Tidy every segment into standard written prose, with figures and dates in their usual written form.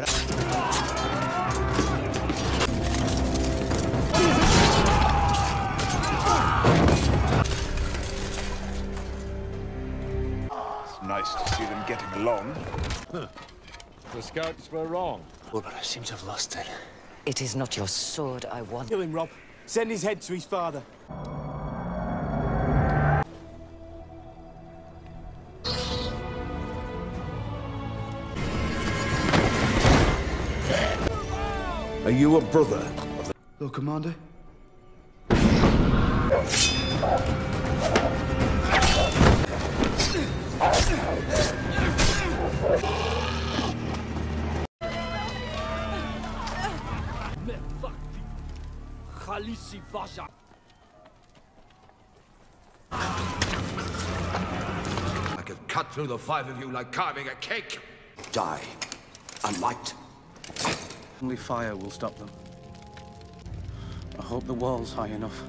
It's nice to see them getting along. The scouts were wrong. Well, but I seem to have lost it. It is not your sword I want. Kill him, Rob. Send his head to his father. Are you a brother? Lord Commander? I could cut through the five of you like carving a cake. Die. Unlight. Only fire will stop them. I hope the wall's high enough.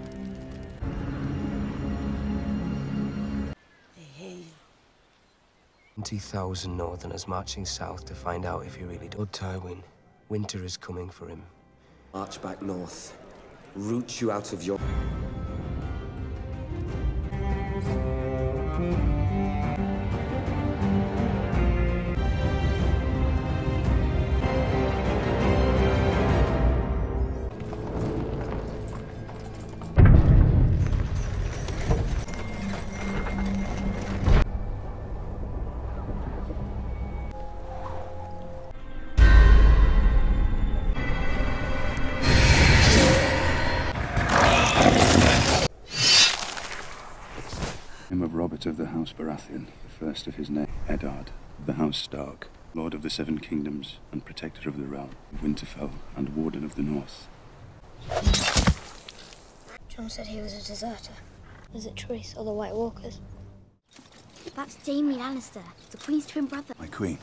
20,000 Northerners marching south to find out if he really Lord Tywin, winter is coming for him. March back north. Root you out of your... Name of Robert of the House Baratheon, the first of his name, Eddard, of the House Stark, Lord of the Seven Kingdoms and Protector of the Realm, of Winterfell and Warden of the North. Jon said he was a deserter. Is it Triss or the White Walkers? That's Jaime Lannister, the Queen's twin brother. My queen.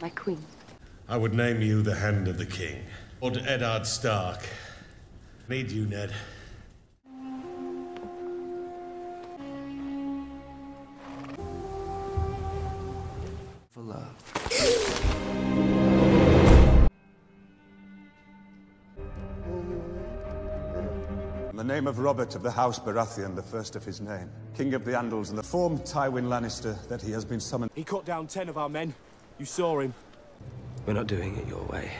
My queen. I would name you the Hand of the King. Lord Eddard Stark. Need you, Ned. For love. In the name of Robert of the House Baratheon, the first of his name, King of the Andals, and the form Tywin Lannister, that he has been summoned. He cut down 10 of our men. You saw him. We're not doing it your way.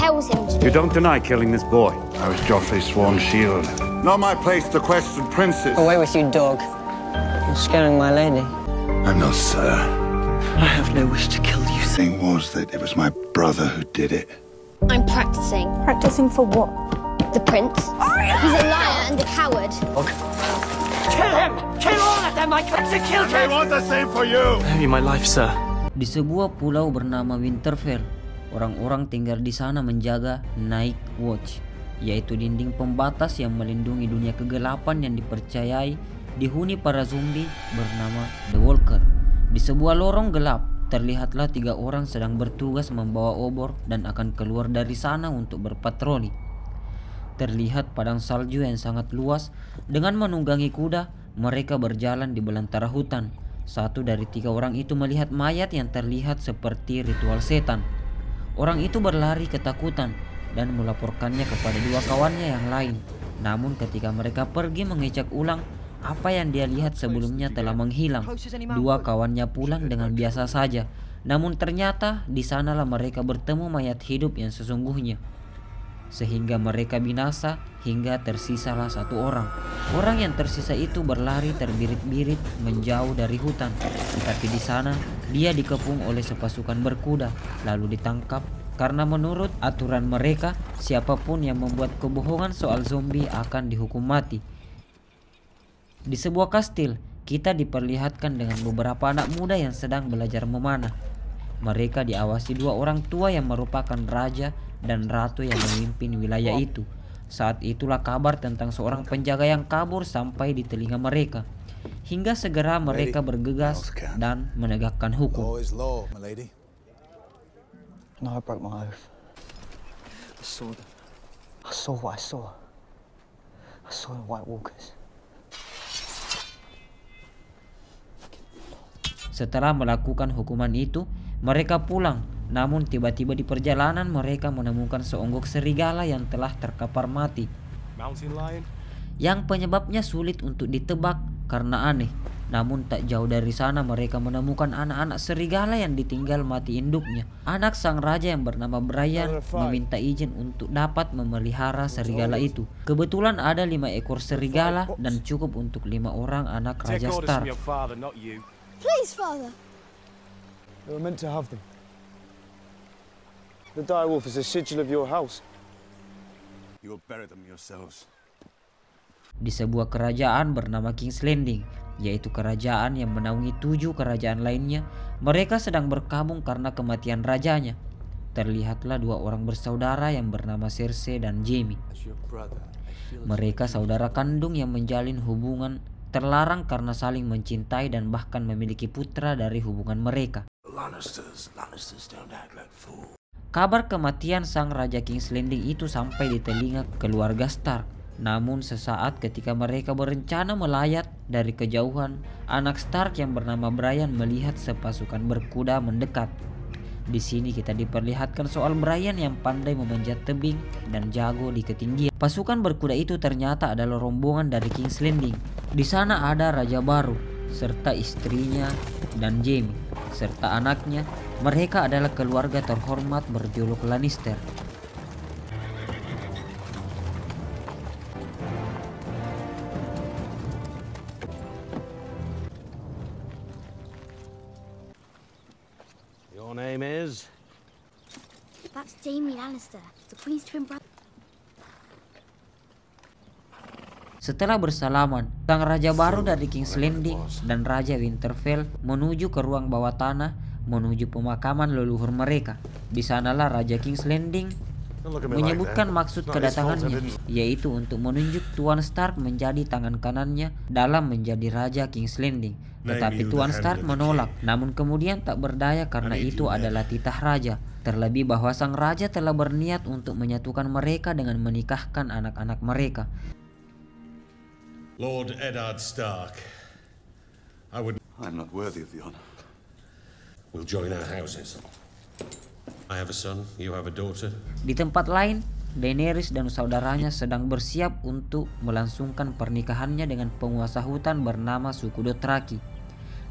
Tells him to. You don't deny killing this boy. I was Joffrey's sworn shield. Not my place to question princes. Away with you, dog. You're scaring my lady. I'm no sir. I have no wish to kill you. The thing was that it was my brother who did it. I'm practicing. Practicing for what? The prince. He's a liar and a coward. Kill him! Kill all of them! I execute him! I want the same for you! Have you my life, sir? Di sebuah pulau bernama Winterfell, orang-orang tinggal di sana menjaga Night Watch, yaitu dinding pembatas yang melindungi dunia kegelapan yang dipercayai dihuni para zombie bernama The Walker. Di sebuah lorong gelap, terlihatlah 3 orang sedang bertugas membawa obor dan akan keluar dari sana untuk berpatroli. Terlihat padang salju yang sangat luas. Dengan menunggangi kuda, mereka berjalan di belantara hutan. Satu dari 3 orang itu melihat mayat yang terlihat seperti ritual setan. Orang itu berlari ketakutan dan melaporkannya kepada 2 kawannya yang lain. Namun ketika mereka pergi mengecek ulang, apa yang dia lihat sebelumnya telah menghilang. 2 kawannya pulang dengan biasa saja. Namun ternyata di sanalah mereka bertemu mayat hidup yang sesungguhnya. Sehingga mereka binasa hingga tersisalah 1 orang. Orang yang tersisa itu berlari terbirit-birit menjauh dari hutan. Tetapi di sana dia dikepung oleh sepasukan berkuda lalu ditangkap. Karena menurut aturan mereka, siapapun yang membuat kebohongan soal zombie akan dihukum mati. Di sebuah kastil, kita diperlihatkan dengan beberapa anak muda yang sedang belajar memanah. Mereka diawasi 2 orang tua yang merupakan raja dan ratu yang memimpin wilayah itu. Saat itulah kabar tentang seorang penjaga yang kabur sampai di telinga mereka. Hingga segera mereka bergegas dan menegakkan hukum. No, I broke my oath. I saw them. I saw what I saw. I saw the White Walkers. Setelah melakukan hukuman itu, mereka pulang. Namun tiba-tiba di perjalanan mereka menemukan seonggok serigala yang telah terkapar mati. Mountain lion? Yang penyebabnya sulit untuk ditebak karena aneh. Namun tak jauh dari sana mereka menemukan anak-anak serigala yang ditinggal mati induknya. Anak sang raja yang bernama Brian meminta izin untuk dapat memelihara serigala itu. Kebetulan ada 5 ekor serigala dan cukup untuk 5 orang anak Raja Stark. Please, Father. We were meant to have them. The direwolf is a sigil of your house. You will bury them yourselves. Di sebuah kerajaan bernama King's Landing, yaitu kerajaan yang menaungi 7 kerajaan lainnya, mereka sedang berkabung karena kematian rajanya. Terlihatlah 2 orang bersaudara yang bernama Cersei dan Jaime. Mereka saudara kandung yang menjalin hubungan terlarang karena saling mencintai dan bahkan memiliki putra dari hubungan mereka. Kabar kematian sang Raja King's Landing itu sampai di telinga keluarga Stark. Namun sesaat ketika mereka berencana melayat dari kejauhan, anak Stark yang bernama Brian melihat sepasukan berkuda mendekat. Di sini kita diperlihatkan soal Brian yang pandai memanjat tebing dan jago di ketinggian. Pasukan berkuda itu ternyata adalah rombongan dari King's Landing. Di sana ada raja baru serta istrinya dan Jaime serta anaknya. Mereka adalah keluarga terhormat berjuluk Lannister. Your name is? That's Jaime Lannister, the Queen's twin brother. Setelah bersalaman, sang raja baru dari King's Landing dan Raja Winterfell menuju ke ruang bawah tanah menuju pemakaman leluhur mereka. Di sanalah Raja King's Landing menyebutkan maksud kedatangannya, yaitu untuk menunjuk Tuan Stark menjadi tangan kanannya dalam menjadi Raja King's Landing. Tetapi Tuan Stark menolak, namun kemudian tak berdaya karena itu adalah titah raja. Terlebih bahwa sang raja telah berniat untuk menyatukan mereka dengan menikahkan anak-anak mereka. Lord Eddard Stark, I'm not worthy of the honor. We'll join our houses. I have a son, you have a daughter. Di tempat lain, Daenerys dan saudaranya sedang bersiap untuk melangsungkan pernikahannya dengan penguasa hutan bernama suku Dothraki.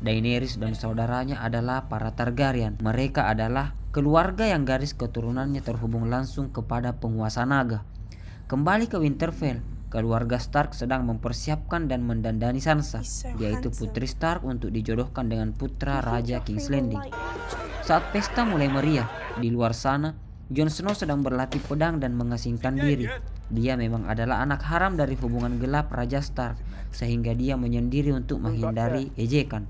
Daenerys dan saudaranya adalah para Targaryen. Mereka adalah keluarga yang garis keturunannya terhubung langsung kepada penguasa naga. Kembali ke Winterfell, keluarga Stark sedang mempersiapkan dan mendandani Sansa, yaitu putri Stark, untuk dijodohkan dengan putra Raja King's Landing. Saat pesta mulai meriah, di luar sana, Jon Snow sedang berlatih pedang dan mengasingkan diri. Dia memang adalah anak haram dari hubungan gelap Raja Stark, sehingga dia menyendiri untuk menghindari ejekan.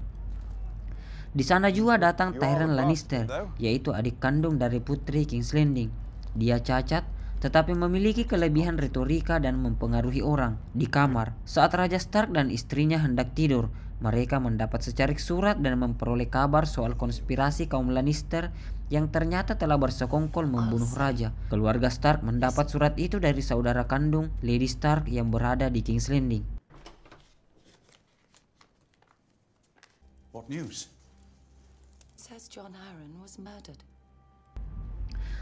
Di sana juga datang Tyrion Lannister, yaitu adik kandung dari putri King's Landing. Dia cacat, tetapi memiliki kelebihan retorika dan mempengaruhi orang. Di kamar, saat Raja Stark dan istrinya hendak tidur, mereka mendapat secarik surat dan memperoleh kabar soal konspirasi kaum Lannister yang ternyata telah bersekongkol membunuh raja. Keluarga Stark mendapat surat itu dari saudara kandung Lady Stark yang berada di King's Landing. What news? Says Jon Arryn was murdered.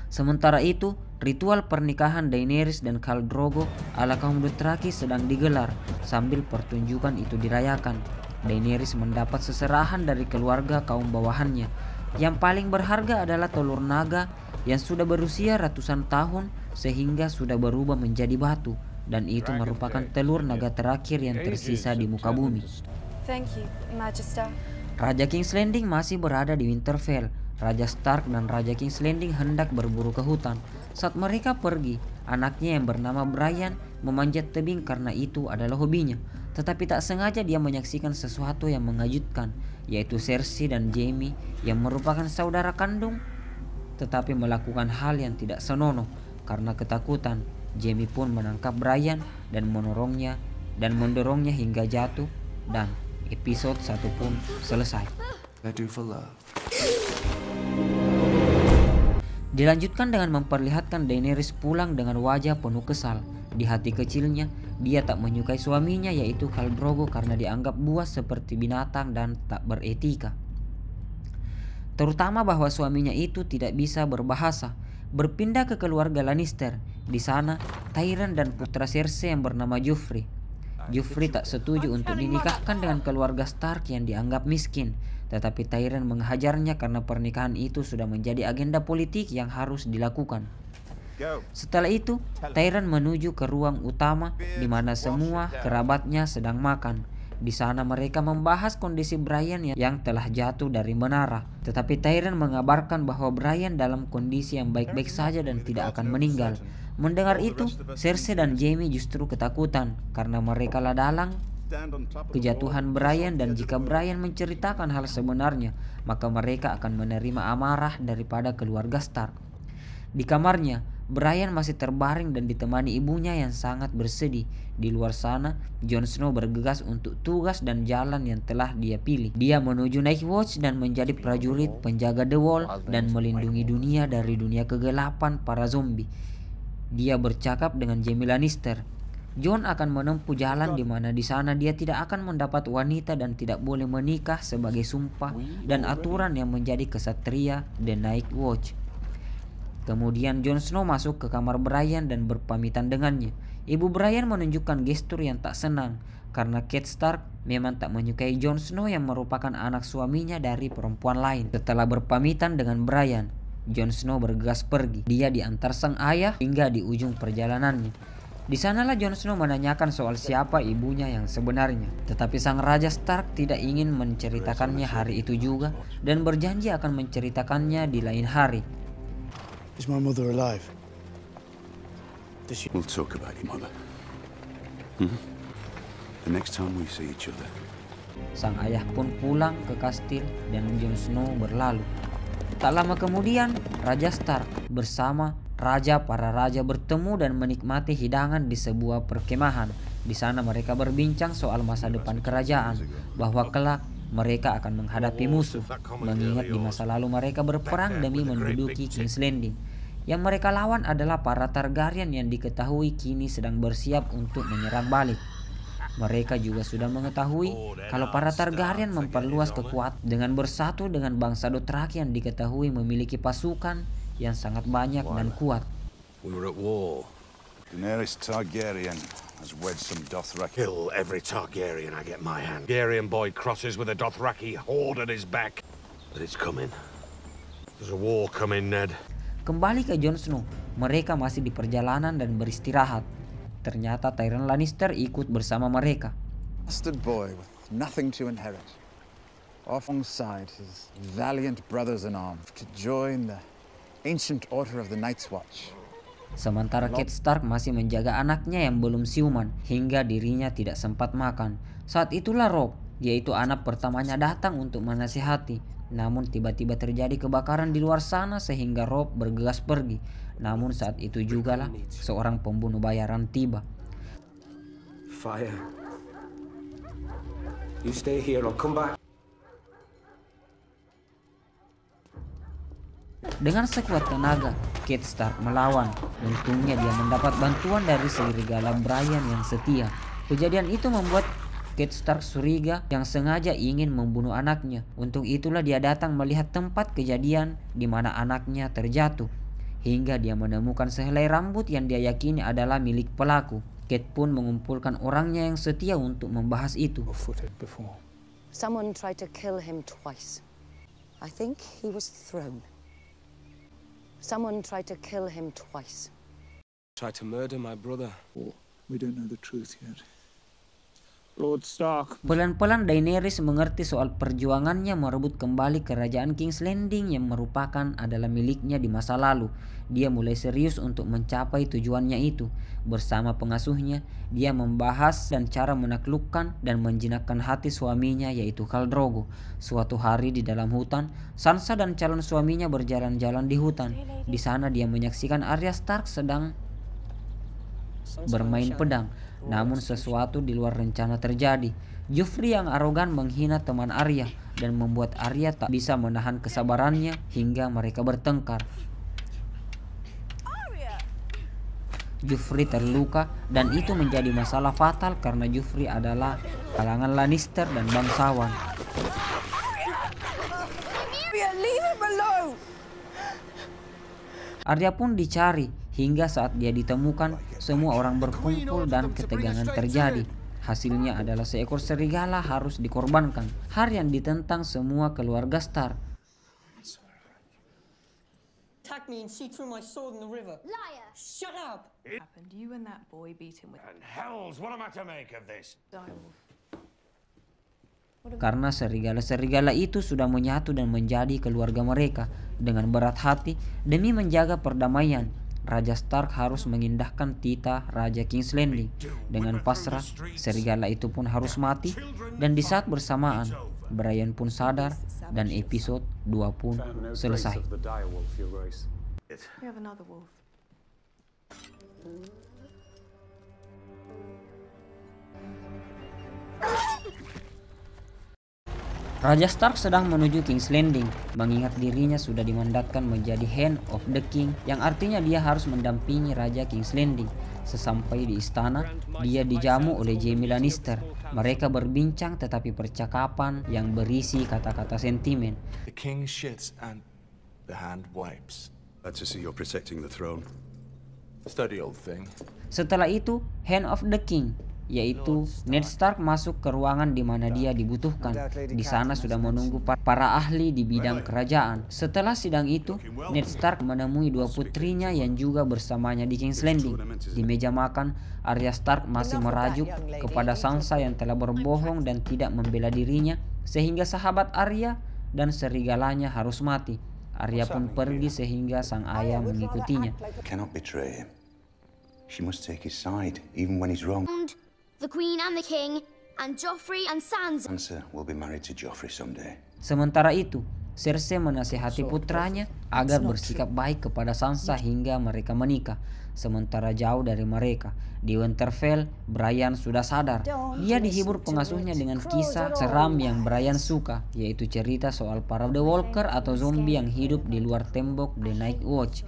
Sementara itu, ritual pernikahan Daenerys dan Khal Drogo ala kaum Dothraki sedang digelar sambil pertunjukan itu dirayakan. Daenerys mendapat seserahan dari keluarga kaum bawahannya. Yang paling berharga adalah telur naga yang sudah berusia ratusan tahun sehingga sudah berubah menjadi batu, dan itu merupakan telur naga terakhir yang tersisa di muka bumi. Thank you, Magister. Raja King's Landing masih berada di Winterfell. Raja Stark dan Raja King's Landing hendak berburu ke hutan. Saat mereka pergi, anaknya yang bernama Brian memanjat tebing karena itu adalah hobinya. Tetapi tak sengaja dia menyaksikan sesuatu yang mengejutkan, yaitu Cersei dan Jaime yang merupakan saudara kandung, tetapi melakukan hal yang tidak senonoh. Karena ketakutan, Jaime pun menangkap Brian dan mendorongnya hingga jatuh, dan episode 1 pun selesai. Dilanjutkan dengan memperlihatkan Daenerys pulang dengan wajah penuh kesal. Di hati kecilnya, dia tak menyukai suaminya yaitu Khal Drogo karena dianggap buas seperti binatang dan tak beretika. Terutama bahwa suaminya itu tidak bisa berbahasa. Berpindah ke keluarga Lannister. Di sana, Tyrion dan putra Cersei yang bernama Joffrey. Joffrey tak setuju untuk dinikahkan dengan keluarga Stark yang dianggap miskin. Tetapi Tyrion menghajarnya karena pernikahan itu sudah menjadi agenda politik yang harus dilakukan. Setelah itu, Tyrion menuju ke ruang utama di mana semua kerabatnya sedang makan. Di sana mereka membahas kondisi Brian yang telah jatuh dari menara. Tetapi Tyrion mengabarkan bahwa Brian dalam kondisi yang baik-baik saja dan tidak akan meninggal. Mendengar itu, Cersei dan Jaime justru ketakutan karena mereka lah dalang kejatuhan Brian, dan jika Brian menceritakan hal sebenarnya, maka mereka akan menerima amarah daripada keluarga Stark. Di kamarnya, Brian masih terbaring dan ditemani ibunya yang sangat bersedih. Di luar sana, Jon Snow bergegas untuk tugas dan jalan yang telah dia pilih. Dia menuju Night Watch dan menjadi prajurit penjaga The Wall dan melindungi dunia dari dunia kegelapan para zombie. Dia bercakap dengan Jaime Lannister. Jon akan menempuh jalan di mana di sana dia tidak akan mendapat wanita dan tidak boleh menikah sebagai sumpah dan aturan yang menjadi kesatria The Night Watch. Kemudian Jon Snow masuk ke kamar Brian dan berpamitan dengannya. Ibu Brian menunjukkan gestur yang tak senang karena Catelyn Stark memang tak menyukai Jon Snow yang merupakan anak suaminya dari perempuan lain. Setelah berpamitan dengan Brian, Jon Snow bergegas pergi. Dia diantar sang ayah hingga di ujung perjalanannya. Di sanalah Jon Snow menanyakan soal siapa ibunya yang sebenarnya. Tetapi sang Raja Stark tidak ingin menceritakannya hari itu juga dan berjanji akan menceritakannya di lain hari. Is my mother alive? We'll talk about your mother. The next time we see each other. Sang ayah pun pulang ke kastil dan Jon Snow berlalu. Tak lama kemudian, Raja Stark bersama para raja bertemu dan menikmati hidangan di sebuah perkemahan. Di sana mereka berbincang soal masa depan kerajaan, bahwa kelak mereka akan menghadapi musuh, mengingat di masa lalu mereka berperang demi menduduki King's Landing. Yang mereka lawan adalah para Targaryen yang diketahui kini sedang bersiap untuk menyerang balik. Mereka juga sudah mengetahui kalau para Targaryen memperluas kekuatan dengan bersatu dengan bangsa Dothraki yang diketahui memiliki pasukan yang sangat banyak dan kuat. We were at war. Daenerys Targaryen has wed some Dothraki. Kill every Targaryen I get my hand. Targaryen boy crosses with a Dothraki horde at his back. But it's coming. There's a war coming, Ned. Kembali ke Jon Snow, mereka masih di perjalanan dan beristirahat. Ternyata Tyrion Lannister ikut bersama mereka. Bastard boy with nothing to inherit, off alongside his valiant brothers in arms to join the ancient order of the Night's Watch. Sementara Catelyn Stark masih menjaga anaknya yang belum siuman hingga dirinya tidak sempat makan. Saat itulah Robb, yaitu anak pertamanya, datang untuk menasihati. Namun tiba-tiba terjadi kebakaran di luar sana sehingga Robb bergegas pergi. Namun saat itu jugalah seorang pembunuh bayaran tiba. Fire. You stay here or come back. Dengan sekuat tenaga, Catelyn Stark melawan. Untungnya dia mendapat bantuan dari serigala Brian yang setia. Kejadian itu membuat Catelyn Stark curiga yang sengaja ingin membunuh anaknya. Untuk itulah dia datang melihat tempat kejadian di mana anaknya terjatuh. Hingga dia menemukan sehelai rambut yang dia yakini adalah milik pelaku. Catelyn pun mengumpulkan orangnya yang setia untuk membahas itu. Someone tried to kill him twice. I think he was thrown. Someone tried to kill him twice. Tried to murder my brother. We don't know the truth yet. Lord Stark. Pelan-pelan Daenerys mengerti soal perjuangannya merebut kembali kerajaan King's Landing yang merupakan adalah miliknya di masa lalu. Dia mulai serius untuk mencapai tujuannya itu. Bersama pengasuhnya, dia membahas dan cara menaklukkan dan menjinakkan hati suaminya yaitu Khal Drogo. Suatu hari di dalam hutan, Sansa dan calon suaminya berjalan-jalan di hutan. Di sana dia menyaksikan Arya Stark sedang bermain pedang. Namun sesuatu di luar rencana terjadi. Joffrey yang arogan menghina teman Arya dan membuat Arya tak bisa menahan kesabarannya hingga mereka bertengkar. Joffrey terluka dan itu menjadi masalah fatal karena Joffrey adalah kalangan Lannister dan bangsawan. Arya pun dicari hingga saat dia ditemukan semua orang berkumpul dan ketegangan terjadi. Hasilnya adalah seekor serigala harus dikorbankan. Hal yang ditentang semua keluarga Stark. Attacked me and she threw my sword in the river. Liar! Shut up! Happened. You and that boy beat him with. And hells, what am I to make of this? Karena serigala-serigala itu sudah menyatu dan menjadi keluarga mereka. Dengan berat hati demi menjaga perdamaian, Raja Stark harus mengindahkan titah Raja King's Landing. Dengan pasrah, serigala itu pun harus mati. Dan di saat bersamaan, Brian pun sadar dan episode 2 pun selesai. We have another wolf. Raja Stark sedang menuju King's Landing, mengingat dirinya sudah dimandatkan menjadi Hand of the King, yang artinya dia harus mendampingi Raja King's Landing. Sesampai di istana, dia dijamu oleh Jaime Lannister. Mereka berbincang tetapi percakapan yang berisi kata-kata sentimen. The king shits and the hand wipes. Glad to see you're protecting the throne. Study old thing. Setelah itu, Hand of the King, yaitu Ned Stark masuk ke ruangan di mana dia dibutuhkan. Di sana sudah menunggu para ahli di bidang kerajaan. Setelah sidang itu, Ned Stark menemui dua putrinya yang juga bersamanya di King's Landing. Di meja makan, Arya Stark masih merajuk kepada Sansa yang telah berbohong dan tidak membela dirinya, sehingga sahabat Arya dan serigalanya harus mati. Arya pun pergi sehingga sang ayah mengikutinya. Cannot betray him. She must take his side, even when he's wrong. The Queen and the King, and Joffrey and Sansa. Sansa will be married to Joffrey someday. Sementara itu, Cersei menasihati putranya agar bersikap baik kepada Sansa hingga mereka menikah. Sementara jauh dari mereka, di Winterfell, Brian sudah sadar. Dia dihibur pengasuhnya dengan kisah seram yang Brian suka, yaitu cerita soal para The Walker atau zombie yang hidup di luar tembok The Night Watch.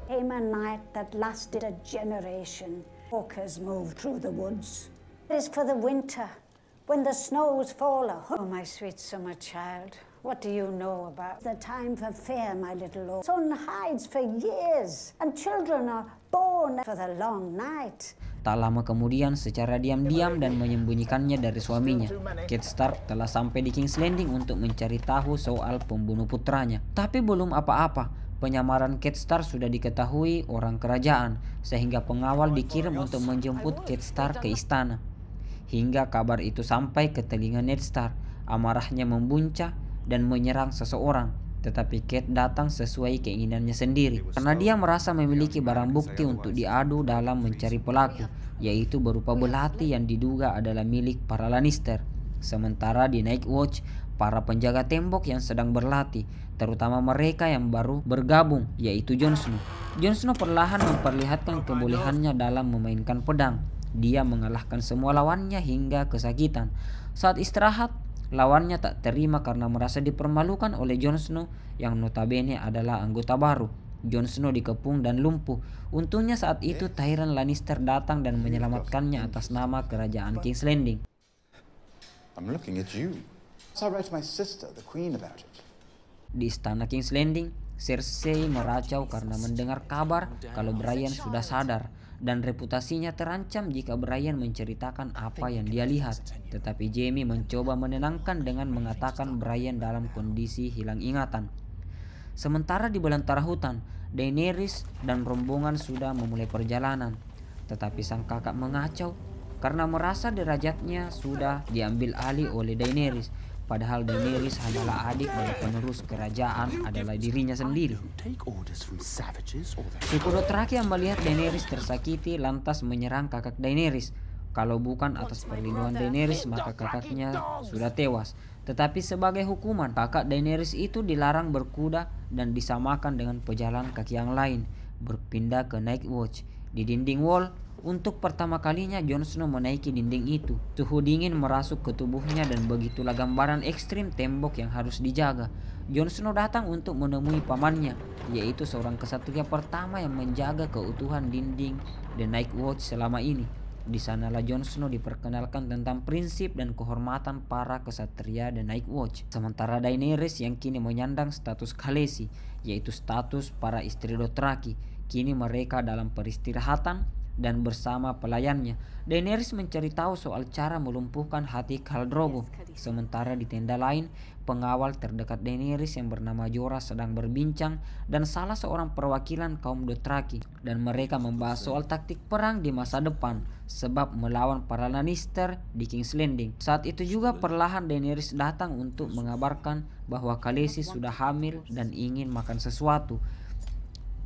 Came a night that lasted a generation. Walkers move through the woods. It is for the winter, when the snows fall. Oh, my sweet summer child, what do you know about the time for fear, my little lord? Sun hides for years, and children are born for the long night. Tak lama kemudian, secara diam-diam dan menyembunyikannya dari suaminya, Catelyn Stark telah sampai di King's Landing untuk mencari tahu soal pembunuh putranya. Tapi belum apa-apa. Penyamaran Catelyn Stark sudah diketahui orang kerajaan, sehingga pengawal dikirim untuk menjemput Catelyn Stark ke istana. Hingga kabar itu sampai ke telinga Ned Stark, amarahnya membuncah dan menyerang seseorang. Tetapi Catelyn datang sesuai keinginannya sendiri, karena dia merasa memiliki barang bukti untuk diadu dalam mencari pelaku, yaitu berupa belati yang diduga adalah milik para Lannister. Sementara di Night Watch, para penjaga tembok yang sedang berlatih, terutama mereka yang baru bergabung, yaitu Jon Snow. Jon Snow perlahan memperlihatkan kebolehannya dalam memainkan pedang. Dia mengalahkan semua lawannya hingga kesakitan. Saat istirahat, lawannya tak terima karena merasa dipermalukan oleh Jon Snow yang notabene adalah anggota baru. Jon Snow dikepung dan lumpuh. Untungnya saat itu Tyrion Lannister datang dan menyelamatkannya atas nama kerajaan King's Landing. I'm looking at you. So I wrote to my sister, the Queen, about it. Di istana King's Landing, Cersei meracau karena mendengar kabar kalau Brian sudah sadar dan reputasinya terancam jika Brian menceritakan apa yang dia lihat. Tetapi Jaime mencoba menenangkan dengan mengatakan Brian dalam kondisi hilang ingatan. Sementara di belantara hutan, Daenerys dan rombongan sudah memulai perjalanan. Tetapi sang kakak mengacau karena merasa derajatnya sudah diambil alih oleh Daenerys. Padahal Daenerys adalah adik dari penerus kerajaan adalah dirinya sendiri. Suku Dothraki yang melihat Daenerys tersakiti lantas menyerang kakak Daenerys. Kalau bukan atas perlindungan Daenerys, maka kakaknya sudah tewas. Tetapi sebagai hukuman, kakak Daenerys itu dilarang berkuda dan disamakan dengan pejalan kaki yang lain, berpindah ke Night Watch. Di dinding wall, Untuk pertama kalinya Jon Snow menaiki dinding itu. Suhu dingin merasuk ke tubuhnya dan begitulah gambaran ekstrim tembok yang harus dijaga. Jon Snow datang untuk menemui pamannya, yaitu seorang kesatria pertama yang menjaga keutuhan dinding The Night Watch selama ini. Di sanalah Jon Snow diperkenalkan tentang prinsip dan kehormatan para kesatria The Night Watch. Sementara Daenerys yang kini menyandang status Khaleesi, yaitu status para istri Dothraki, kini mereka dalam peristirahatan dan bersama pelayannya. Daenerys mencari tahu soal cara melumpuhkan hati Khal Drogo. Sementara di tenda lain, pengawal terdekat Daenerys yang bernama Jorah sedang berbincang dan salah seorang perwakilan kaum Dothraki, dan mereka membahas soal taktik perang di masa depan sebab melawan para Lannister di King's Landing. Saat itu juga perlahan Daenerys datang untuk mengabarkan bahwa Khaleesi sudah hamil dan ingin makan sesuatu.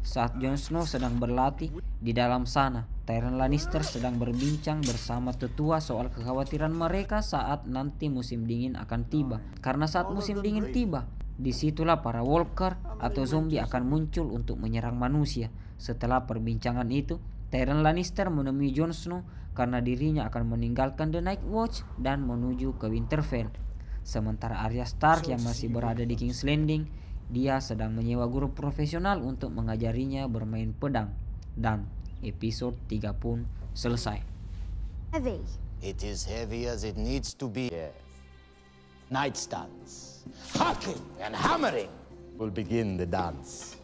Saat Jon Snow sedang berlatih di dalam sana, Tyrion Lannister sedang berbincang bersama tetua soal kekhawatiran mereka saat nanti musim dingin akan tiba. Karena saat musim dingin tiba, disitulah para walker atau zombie akan muncul untuk menyerang manusia. Setelah perbincangan itu, Tyrion Lannister menemui Jon Snow karena dirinya akan meninggalkan The Night Watch dan menuju ke Winterfell. Sementara Arya Stark yang masih berada di King's Landing, dia sedang menyewa guru profesional untuk mengajarinya bermain pedang. Dan episode 3 pun selesai. Heavy. It is heavy as it needs to be. Yes. Nightstands, hacking and hammering will begin the dance.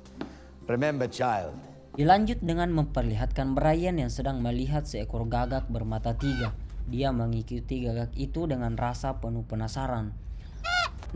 Remember, child. Dilanjut dengan memperlihatkan Brian yang sedang melihat seekor gagak bermata 3. Dia mengikuti gagak itu dengan rasa penuh penasaran.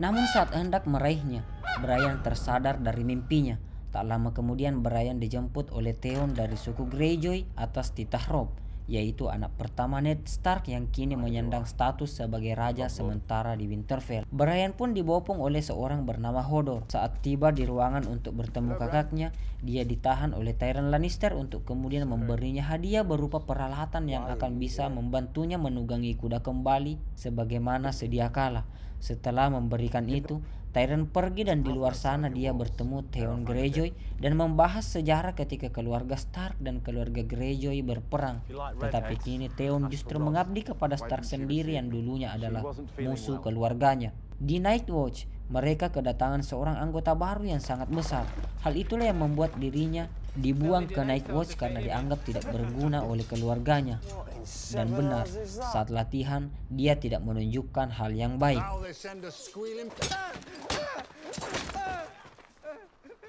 Namun saat hendak meraihnya, Brian tersadar dari mimpinya. Tak lama kemudian Brian dijemput oleh Theon dari suku Greyjoy atas titah Robb, yaitu anak pertama Ned Stark yang kini menyandang status sebagai raja sementara di Winterfell. Brian pun dibopong oleh seorang bernama Hodor. Saat tiba di ruangan untuk bertemu kakaknya, dia ditahan oleh Tyrion Lannister untuk kemudian memberinya hadiah berupa peralatan yang akan bisa membantunya menunggangi kuda kembali sebagaimana sedia kala. Setelah memberikan itu, Tyrion pergi dan di luar sana dia bertemu Theon Greyjoy dan membahas sejarah ketika keluarga Stark dan keluarga Greyjoy berperang. Tetapi kini Theon justru mengabdi kepada Stark sendiri yang dulunya adalah musuh keluarganya. Di Night Watch, mereka kedatangan seorang anggota baru yang sangat besar. Hal itulah yang membuat dirinya dibuang ke Night Watch karena dianggap tidak berguna oleh keluarganya. Dan benar, saat latihan dia tidak menunjukkan hal yang baik.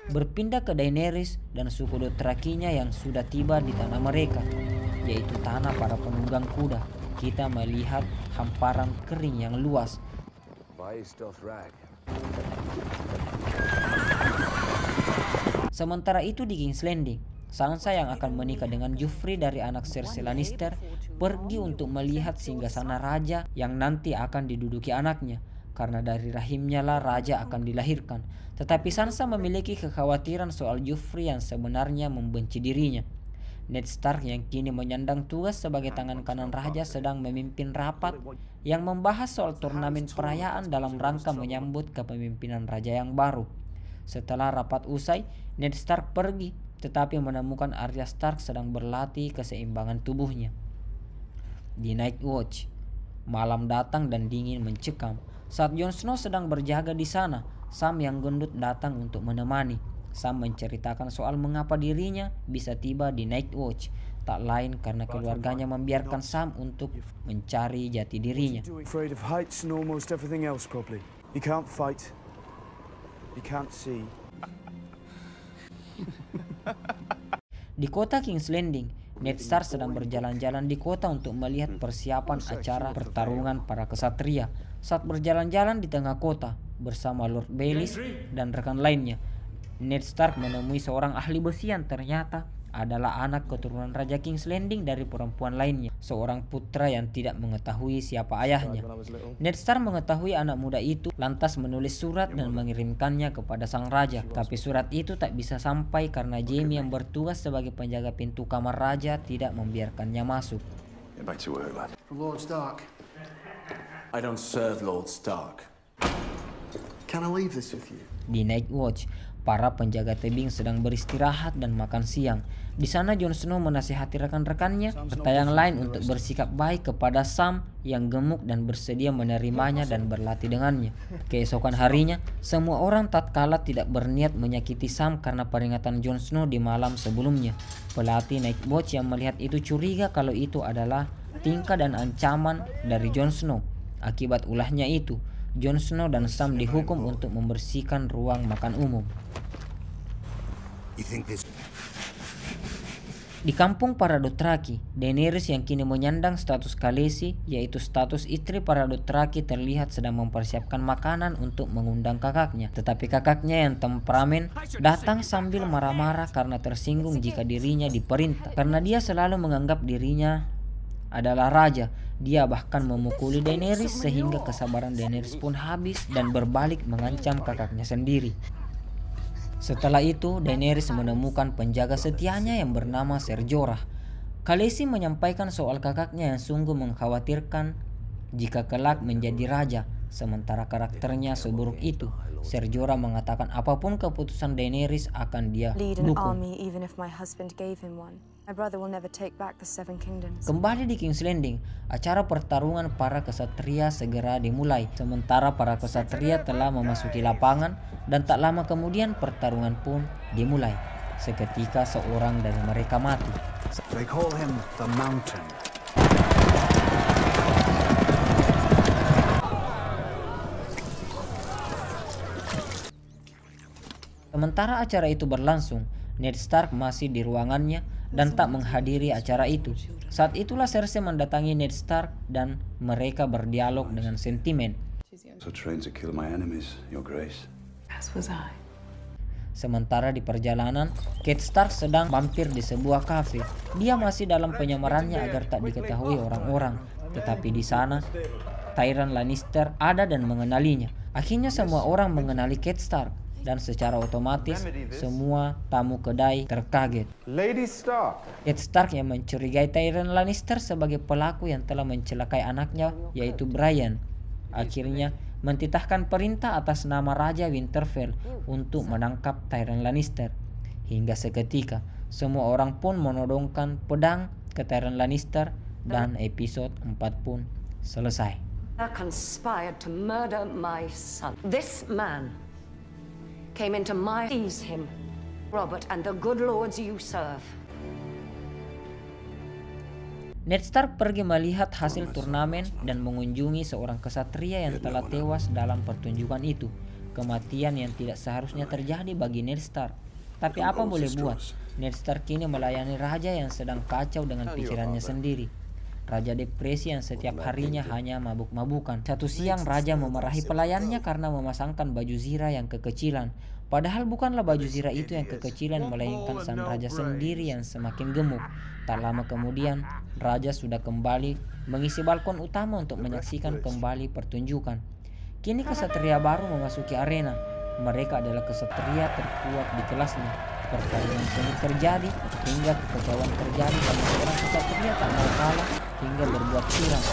Berpindah ke Daenerys dan suku Dothrakinya yang sudah tiba di tanah mereka, yaitu tanah para penunggang kuda. Kita melihat hamparan kering yang luas. Sementara itu di King's Landing, Sansa yang akan menikah dengan Joffrey dari anak Cersei Lannister pergi untuk melihat singgasana raja yang nanti akan diduduki anaknya, karena dari rahimnya lah raja akan dilahirkan. Tetapi Sansa memiliki kekhawatiran soal Joffrey yang sebenarnya membenci dirinya. Ned Stark yang kini menyandang tugas sebagai tangan kanan raja sedang memimpin rapat yang membahas soal turnamen perayaan dalam rangka menyambut kepemimpinan raja yang baru. Setelah rapat usai, Ned Stark pergi, tetapi menemukan Arya Stark sedang berlatih keseimbangan tubuhnya. Di Night Watch, malam datang dan dingin mencekam. Saat Jon Snow sedang berjaga di sana, Sam yang gendut datang untuk menemani. Sam menceritakan soal mengapa dirinya bisa tiba di Night Watch, tak lain karena keluarganya membiarkan Sam untuk mencari jati dirinya. Afraid of heights and almost everything else probably. You can't fight. You can't see. Di kota King's Landing, Ned Stark sedang berjalan-jalan di kota untuk melihat persiapan acara pertarungan para kesatria. Saat berjalan-jalan di tengah kota bersama Lord Baelish dan rekan lainnya, Ned Stark menemui seorang ahli besi yang ternyata adalah anak keturunan Raja King's Landing dari perempuan lainnya, seorang putra yang tidak mengetahui siapa ayahnya. Ned Stark mengetahui anak muda itu, lantas menulis surat dan mengirimkannya kepada sang raja. Tapi surat itu tak bisa sampai karena Jaime yang bertugas sebagai penjaga pintu kamar raja tidak membiarkannya masuk. From Lord Stark. I don't serve Lord Stark. Can I leave this with you? Di Night Watch, para penjaga tebing sedang beristirahat dan makan siang. Di sana Jon Snow menasihati rekan-rekannya serta yang lain untuk bersikap baik kepada Sam yang gemuk dan bersedia menerimanya dan berlatih dengannya. Keesokan harinya, semua orang tatkala tidak berniat menyakiti Sam karena peringatan Jon Snow di malam sebelumnya. Pelatih Night Watch yang melihat itu curiga kalau itu adalah tingkah dan ancaman dari Jon Snow. Akibat ulahnya itu, Jon Snow dan Sam dihukum untuk membersihkan ruang makan umum. Di kampung para Dothraki, Daenerys yang kini menyandang status Khaleesi, yaitu status istri para Dothraki, terlihat sedang mempersiapkan makanan untuk mengundang kakaknya. Tetapi kakaknya yang temperamen datang sambil marah-marah karena tersinggung jika dirinya diperintah. Karena dia selalu menganggap dirinya adalah raja, dia bahkan memukuli Daenerys sehingga kesabaran Daenerys pun habis dan berbalik mengancam kakaknya sendiri. Setelah itu, Daenerys menemukan penjaga setianya yang bernama Ser Jorah. Khaleesi menyampaikan soal kakaknya yang sungguh mengkhawatirkan jika kelak menjadi raja, sementara karakternya seburuk itu. Ser Jorah mengatakan apapun keputusan Daenerys akan dia dukung. Kembali di King's Landing, acara pertarungan para kesatria segera dimulai. Sementara para kesatria telah memasuki lapangan dan tak lama kemudian pertarungan pun dimulai. Seketika seorang dari mereka mati. They call him the Mountain. Sementara acara itu berlangsung, Ned Stark masih di ruangannya dan tak menghadiri acara itu. Saat itulah Cersei mendatangi Ned Stark dan mereka berdialog dengan sentimen. So trained to kill my enemies, Your Grace. As was I. Sementara di perjalanan, Catelyn Stark sedang mampir di sebuah kafe. Dia masih dalam penyamarannya agar tak diketahui orang-orang. Tetapi di sana, Tyrion Lannister ada dan mengenalinya. Akhirnya semua orang mengenali Catelyn Stark. Dan secara otomatis semua tamu kedai terkaget. Lady Stark. Ned Stark yang mencurigai Tyrion Lannister sebagai pelaku yang telah mencelakai anaknya, yaitu Brian, akhirnya mentitahkan perintah atas nama Raja Winterfell untuk menangkap Tyrion Lannister. Hingga seketika semua orang pun menodongkan pedang ke Tyrion Lannister dan episode 4 pun selesai. Conspired to murder my son. This man came into my seize him, Robert, and the good lords you serve. Ned Stark pergi melihat hasil turnamen dan mengunjungi seorang kesatria yang telah tewas dalam pertunjukan itu. Kematian yang tidak seharusnya terjadi bagi Ned Stark. Tapi apa boleh buat, Ned Stark kini melayani raja yang sedang kacau dengan pikirannya sendiri. Raja depresi yang setiap harinya hanya mabuk-mabukan. Satu siang raja memarahi pelayannya karena memasangkan baju zirah yang kekecilan. Padahal bukanlah baju zirah itu yang kekecilan, melainkan sang raja sendiri yang semakin gemuk. Tak lama kemudian, raja sudah kembali mengisi balkon utama untuk menyaksikan kembali pertunjukan. Kini kesatria baru memasuki arena. Mereka adalah kesatria terkuat di kelasnya. Pertarungan sengit terjadi hingga kekacauan terjadi karena seorang kesatria tak mau kalah hingga berbuat curang.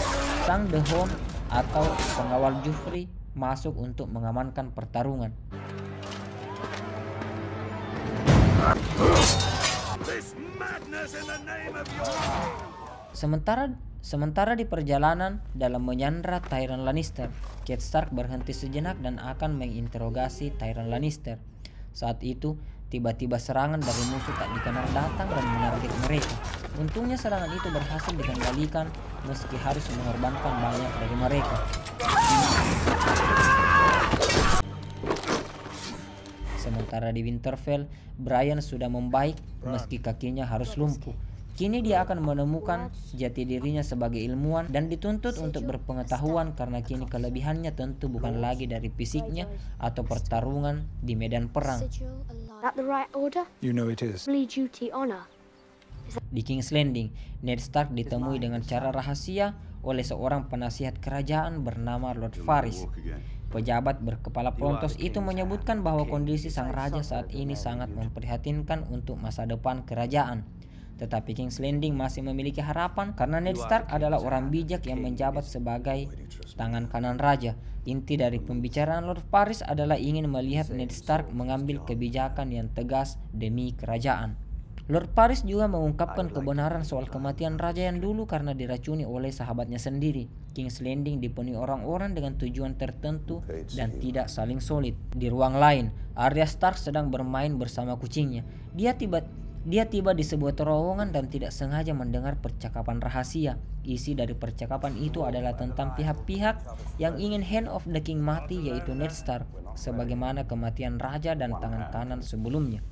Sang The Hound atau pengawal Joffrey masuk untuk mengamankan pertarungan. Sementara di perjalanan dalam menyandra Tyrion Lannister, Catelyn Stark berhenti sejenak dan akan menginterogasi Tyrion Lannister. Saat itu, tiba-tiba serangan dari musuh tak dikenal datang dan menarget mereka. Untungnya serangan itu berhasil dikendalikan meski harus mengorbankan banyak dari mereka. Sementara di Winterfell, Brian sudah membaik meski kakinya harus lumpuh. Kini dia akan menemukan jati dirinya sebagai ilmuwan dan dituntut untuk berpengetahuan karena kini kelebihannya tentu bukan lagi dari fisiknya atau pertarungan di medan perang. You know it is. Di King's Landing, Ned Stark ditemui dengan cara rahasia oleh seorang penasihat kerajaan bernama Lord Varys. Pejabat berkepala pelontos itu menyebutkan bahwa kondisi sang raja saat ini sangat memprihatinkan untuk masa depan kerajaan. Tetapi King's Landing masih memiliki harapan karena Ned Stark adalah orang bijak yang menjabat sebagai tangan kanan raja. Inti dari pembicaraan Lord Varys adalah ingin melihat Ned Stark mengambil kebijakan yang tegas demi kerajaan. Lord Varys juga mengungkapkan kebenaran soal kematian raja yang dulu karena diracuni oleh sahabatnya sendiri. King's Landing dipenuhi orang-orang dengan tujuan tertentu dan tidak saling solid. Di ruang lain, Arya Stark sedang bermain bersama kucingnya. Dia tiba di sebuah terowongan dan tidak sengaja mendengar percakapan rahasia. Isi dari percakapan itu adalah tentang pihak-pihak yang ingin Hand of the King mati, yaitu Ned Stark, sebagaimana kematian raja dan tangan kanan sebelumnya.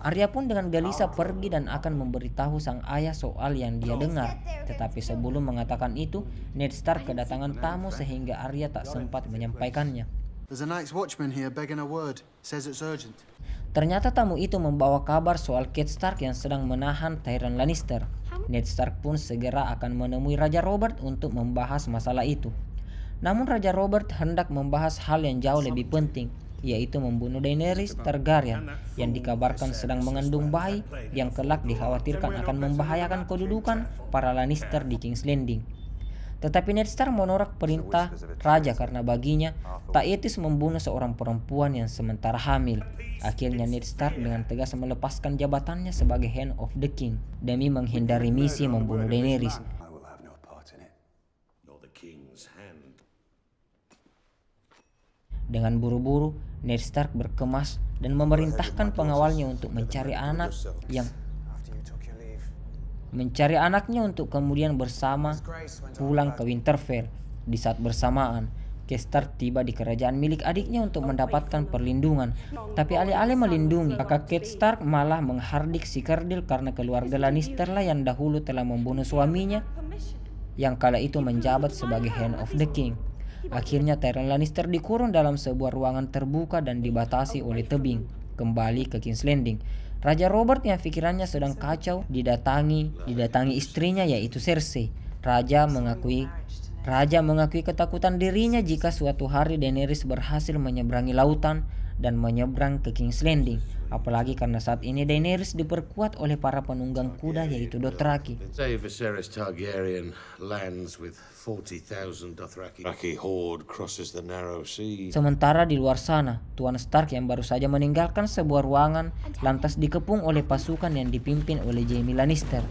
Arya pun dengan gelisah pergi dan akan memberitahu sang ayah soal yang dia dengar. Tetapi sebelum mengatakan itu, Ned Stark kedatangan tamu sehingga Arya tak sempat menyampaikannya. Ternyata tamu itu membawa kabar soal Catelyn Stark yang sedang menahan Tyrion Lannister. Ned Stark pun segera akan menemui Raja Robert untuk membahas masalah itu. Namun Raja Robert hendak membahas hal yang jauh lebih penting, yaitu membunuh Daenerys Targaryen yang dikabarkan sedang mengandung bayi yang kelak dikhawatirkan akan membahayakan kedudukan para Lannister di King's Landing. Tetapi Ned Stark menolak perintah raja karena baginya tak etis membunuh seorang perempuan yang sementara hamil. Akhirnya Ned Stark dengan tegas melepaskan jabatannya sebagai Hand of the King demi menghindari misi membunuh Daenerys. Dengan buru-buru, Ned Stark berkemas dan memerintahkan pengawalnya untuk mencari anaknya untuk kemudian bersama pulang ke Winterfell. Di saat bersamaan, Catelyn Stark tiba di kerajaan milik adiknya untuk mendapatkan perlindungan. Tapi alih-alih melindungi, kakak Catelyn Stark malah menghardik si kerdil karena keluarga Lannister lah yang dahulu telah membunuh suaminya yang kala itu menjabat sebagai Hand of the King. Akhirnya Tyrion Lannister dikurung dalam sebuah ruangan terbuka dan dibatasi oleh tebing. Kembali ke King's Landing, Raja Robert yang pikirannya sedang kacau didatangi istrinya yaitu Cersei. Raja mengakui ketakutan dirinya jika suatu hari Daenerys berhasil menyeberangi lautan dan menyeberang ke King's Landing. Apalagi karena saat ini Daenerys diperkuat oleh para penunggang kuda yaitu Dothraki. Viserys Targaryen lands with 40,000 Dothraki horde crosses the narrow sea. Sementara di luar sana, Tuan Stark yang baru saja meninggalkan sebuah ruangan lantas dikepung oleh pasukan yang dipimpin oleh Jaime Lannister.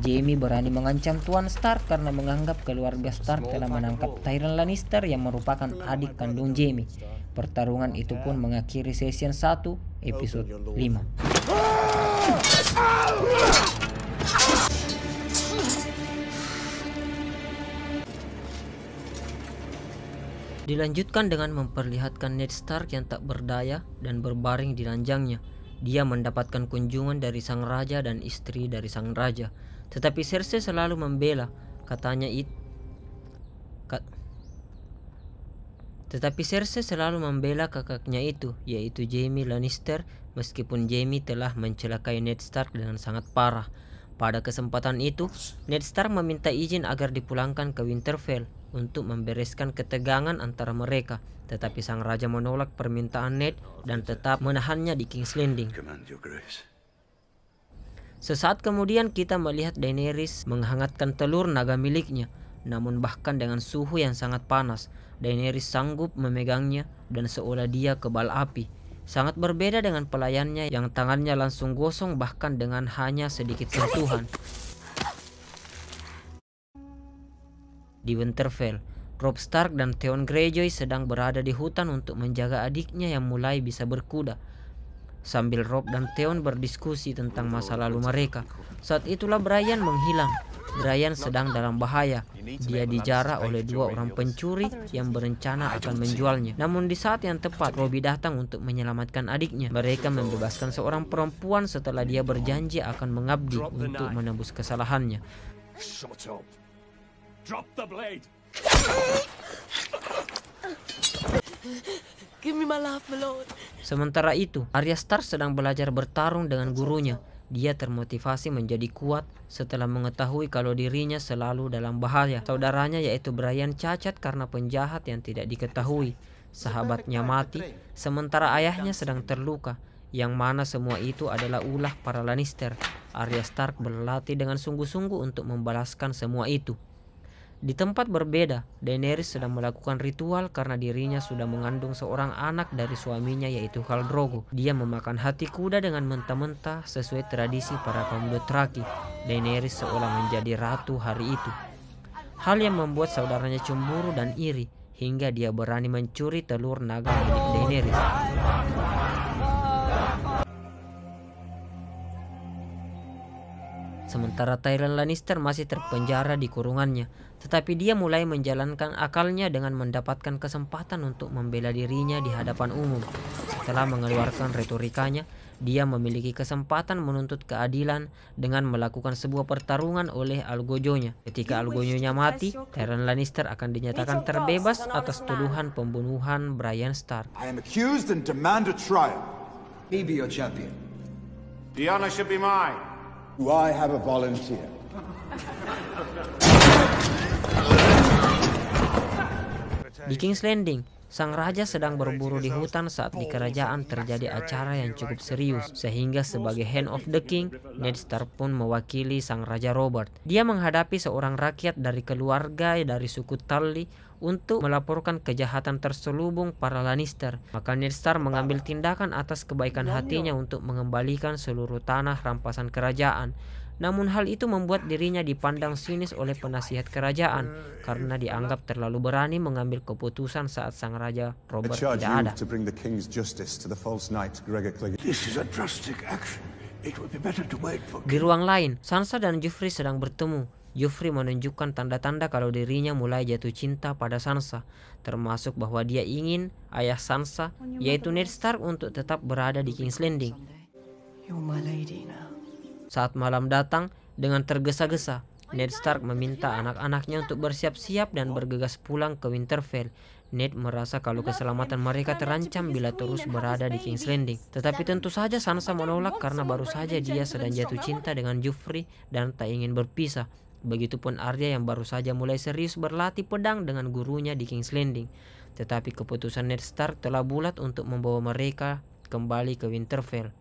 Jaime berani mengancam Tuan Stark karena menganggap keluarga Stark telah menangkap Tyrion Lannister yang merupakan adik kandung Jaime. Pertarungan itu pun mengakhiri season 1 episode 5. Dilanjutkan dengan memperlihatkan Ned Stark yang tak berdaya dan berbaring di ranjangnya. Dia mendapatkan kunjungan dari sang raja dan istri dari sang raja. Tetapi Cersei selalu membela, kakaknya itu, yaitu Jaime Lannister, meskipun Jaime telah mencelakai Ned Stark dengan sangat parah. Pada kesempatan itu, Ned Stark meminta izin agar dipulangkan ke Winterfell untuk membereskan ketegangan antara mereka. Tetapi sang raja menolak permintaan Ned dan tetap menahannya di King's Landing. Sesaat kemudian kita melihat Daenerys menghangatkan telur naga miliknya. Namun bahkan dengan suhu yang sangat panas, Daenerys sanggup memegangnya dan seolah dia kebal api. Sangat berbeda dengan pelayannya yang tangannya langsung gosong bahkan dengan hanya sedikit sentuhan. Di Winterfell, Robb Stark dan Theon Greyjoy sedang berada di hutan untuk menjaga adiknya yang mulai bisa berkuda. Sambil Robb dan Theon berdiskusi tentang masa lalu mereka, saat itulah Brian menghilang. Brian sedang dalam bahaya. Dia dijarah oleh dua orang pencuri yang berencana akan menjualnya. Namun di saat yang tepat, Robbie datang untuk menyelamatkan adiknya. Mereka membebaskan seorang perempuan setelah dia berjanji akan mengabdi untuk menebus kesalahannya. Drop the blade. Give me my life, my lord. Sementara itu, Arya Stark sedang belajar bertarung dengan gurunya. Dia termotivasi menjadi kuat setelah mengetahui kalau dirinya selalu dalam bahaya. Saudaranya yaitu Brian cacat karena penjahat yang tidak diketahui. Sahabatnya mati, sementara ayahnya sedang terluka. Yang mana semua itu adalah ulah para Lannister. Arya Stark berlatih dengan sungguh-sungguh untuk membalaskan semua itu. Di tempat berbeda, Daenerys sedang melakukan ritual karena dirinya sudah mengandung seorang anak dari suaminya yaitu Khal Drogo. Dia memakan hati kuda dengan mentah-mentah sesuai tradisi para kaum Dothraki. Daenerys seolah menjadi ratu hari itu. Hal yang membuat saudaranya cemburu dan iri hingga dia berani mencuri telur naga milik Daenerys. Sementara Tyrion Lannister masih terpenjara di kurungannya, tetapi dia mulai menjalankan akalnya dengan mendapatkan kesempatan untuk membela dirinya di hadapan umum. Setelah mengeluarkan retorikanya, dia memiliki kesempatan menuntut keadilan dengan melakukan sebuah pertarungan oleh algojonya. Ketika algojonya mati, Tyrion Lannister akan dinyatakan terbebas atas tuduhan pembunuhan Brian Stark. I am accused and demand a trial. Me be your champion. The honor should be mine. Do I have a volunteer? Di King's Landing, sang raja sedang berburu di hutan saat di kerajaan terjadi acara yang cukup serius, sehingga sebagai Hand of the King, Ned Stark pun mewakili sang raja Robert. Dia menghadapi seorang rakyat dari keluarga dari suku Tully untuk melaporkan kejahatan terselubung para Lannister. Maka Ned Stark mengambil tindakan atas kebaikan hatinya untuk mengembalikan seluruh tanah rampasan kerajaan. Namun hal itu membuat dirinya dipandang sinis oleh penasihat kerajaan karena dianggap terlalu berani mengambil keputusan saat sang raja Robert tidak ada. Di ruang lain, Sansa dan Joffrey sedang bertemu. Joffrey menunjukkan tanda-tanda kalau dirinya mulai jatuh cinta pada Sansa, termasuk bahwa dia ingin ayah Sansa, yaitu Ned Stark, untuk tetap berada di King's Landing. Saat malam datang, dengan tergesa-gesa, Ned Stark meminta anak-anaknya untuk bersiap-siap dan bergegas pulang ke Winterfell. Ned merasa kalau keselamatan mereka terancam bila terus berada di King's Landing. Tetapi tentu saja Sansa menolak karena baru saja dia sedang jatuh cinta dengan Joffrey dan tak ingin berpisah. Begitupun Arya yang baru saja mulai serius berlatih pedang dengan gurunya di King's Landing. Tetapi keputusan Ned Stark telah bulat untuk membawa mereka kembali ke Winterfell.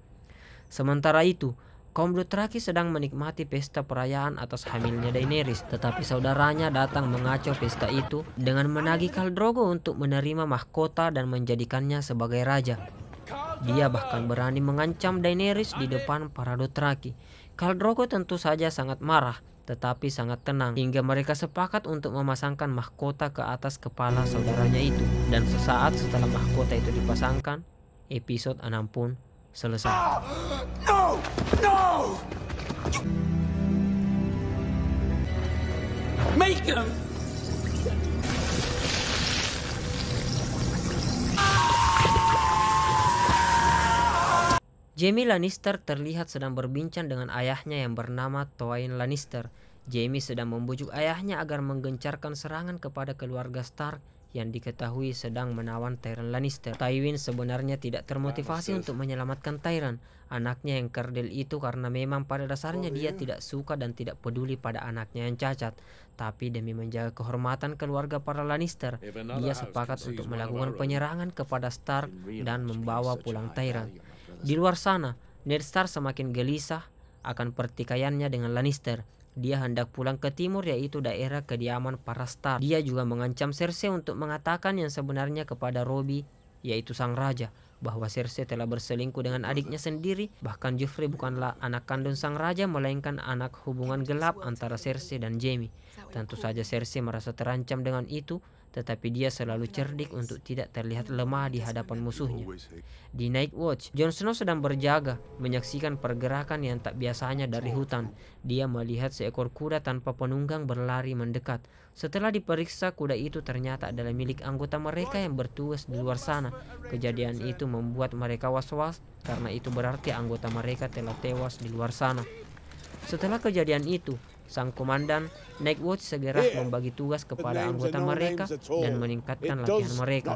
Sementara itu, kaum Dothraki sedang menikmati pesta perayaan atas hamilnya Daenerys, tetapi saudaranya datang mengacau pesta itu dengan menagih Khal Drogo untuk menerima mahkota dan menjadikannya sebagai raja. Dia bahkan berani mengancam Daenerys di depan para Dothraki. Khal Drogo tentu saja sangat marah, tetapi sangat tenang hingga mereka sepakat untuk memasangkan mahkota ke atas kepala saudaranya itu. Dan sesaat setelah mahkota itu dipasangkan, episode 6 pun selesai. No! No! Make him! Jaime Lannister terlihat sedang berbincang dengan ayahnya yang bernama Tywin Lannister. Jaime sedang membujuk ayahnya agar menggencarkan serangan kepada keluarga Stark yang diketahui sedang menawan Tyrion Lannister. Tywin sebenarnya tidak termotivasi untuk menyelamatkan Tyrion, anaknya yang kerdil itu, karena memang pada dasarnya dia tidak suka dan tidak peduli pada anaknya yang cacat. Tapi demi menjaga kehormatan keluarga para Lannister, dia sepakat untuk melakukan penyerangan kepada Stark dan membawa pulang Tyrion. Di luar sana, Ned Stark semakin gelisah akan pertikaiannya dengan Lannister. Dia hendak pulang ke timur, yaitu daerah kediaman para Stark. Dia juga mengancam Cersei untuk mengatakan yang sebenarnya kepada Robbie, yaitu sang raja, bahwa Cersei telah berselingkuh dengan adiknya sendiri. Bahkan Joffrey bukanlah anak kandung sang raja, melainkan anak hubungan gelap antara Cersei dan Jaime. Tentu saja Cersei merasa terancam dengan itu, tetapi dia selalu cerdik untuk tidak terlihat lemah di hadapan musuhnya. Di Night Watch, Jon Snow sedang berjaga, menyaksikan pergerakan yang tak biasanya dari hutan. Dia melihat seekor kuda tanpa penunggang berlari mendekat. Setelah diperiksa, kuda itu ternyata adalah milik anggota mereka yang bertugas di luar sana. Kejadian itu membuat mereka was-was, karena itu berarti anggota mereka telah tewas di luar sana. Setelah kejadian itu, sang komandan Night Watch segera membagi tugas kepada anggota mereka dan meningkatkan latihan mereka.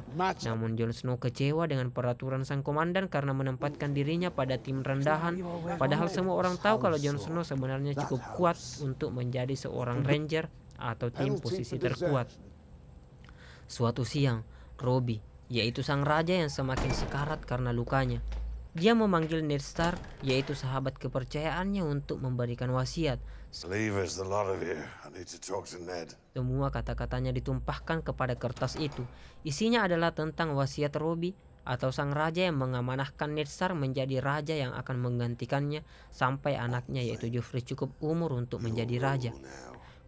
Namun Jon Snow kecewa dengan peraturan sang komandan karena menempatkan dirinya pada tim rendahan. Padahal semua orang tahu kalau Jon Snow sebenarnya cukup kuat untuk menjadi seorang ranger atau tim posisi terkuat. Suatu siang, Robbie, yaitu sang raja yang semakin sekarat karena lukanya, Dia memanggil Ned Stark, yaitu sahabat kepercayaannya, untuk memberikan wasiat. Semua kata-katanya ditumpahkan kepada kertas itu. Isinya adalah tentang wasiat Robb atau sang raja yang mengamanahkan Ned Stark menjadi raja yang akan menggantikannya sampai anaknya yaitu Joffrey cukup umur untuk menjadi raja.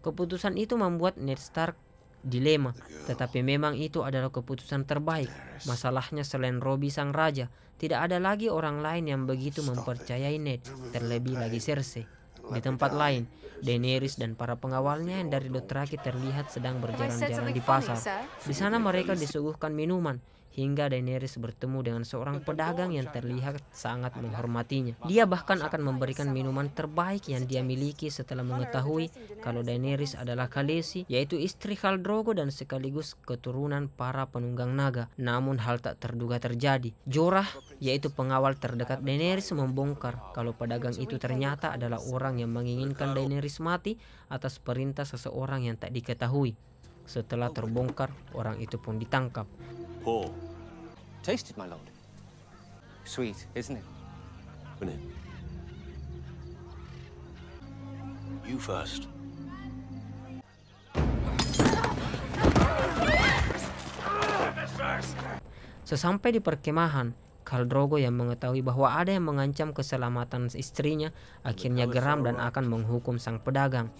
Keputusan itu membuat Ned Stark dilema, tetapi memang itu adalah keputusan terbaik. Masalahnya selain Robb sang raja, tidak ada lagi orang lain yang begitu mempercayai Ned, terlebih lagi Cersei. Di tempat lain, Daenerys dan para pengawalnya yang dari Dothraki terlihat sedang berjalan-jalan di pasar. Di sana mereka disuguhkan minuman, hingga Daenerys bertemu dengan seorang pedagang yang terlihat sangat menghormatinya. Dia bahkan akan memberikan minuman terbaik yang dia miliki setelah mengetahui kalau Daenerys adalah Khaleesi, yaitu istri Khal Drogo dan sekaligus keturunan para penunggang naga. Namun hal tak terduga terjadi. Jorah, yaitu pengawal terdekat Daenerys, membongkar kalau pedagang itu ternyata adalah orang yang menginginkan Daenerys mati atas perintah seseorang yang tak diketahui. Setelah terbongkar, orang itu pun ditangkap. Paul. Taste it, my lord. Sweet, isn't it? Isn't it? You first. Sesampai di perkemahan, Khal Drogo yang mengetahui bahwa ada yang mengancam keselamatan istrinya akhirnya geram dan akan menghukum sang pedagang.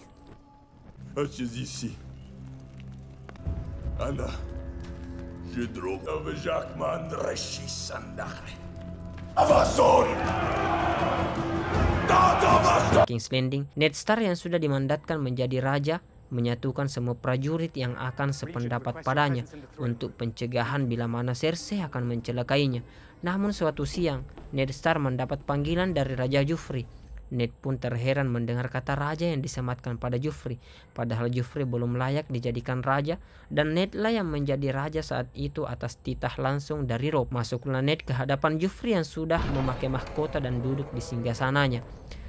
King's Landing, Ned Stark yang sudah dimandatkan menjadi raja menyatukan semua prajurit yang akan sependapat padanya untuk pencegahan bila mana Cersei akan mencelakainya. Namun suatu siang, Ned Stark mendapat panggilan dari Raja Joffrey. Ned pun terheran mendengar kata raja yang disematkan pada Joffrey, padahal Joffrey belum layak dijadikan raja, dan Ned lah yang menjadi raja saat itu atas titah langsung dari Robb. Masuklah Ned ke hadapan Joffrey yang sudah memakai mahkota dan duduk di singgasananya.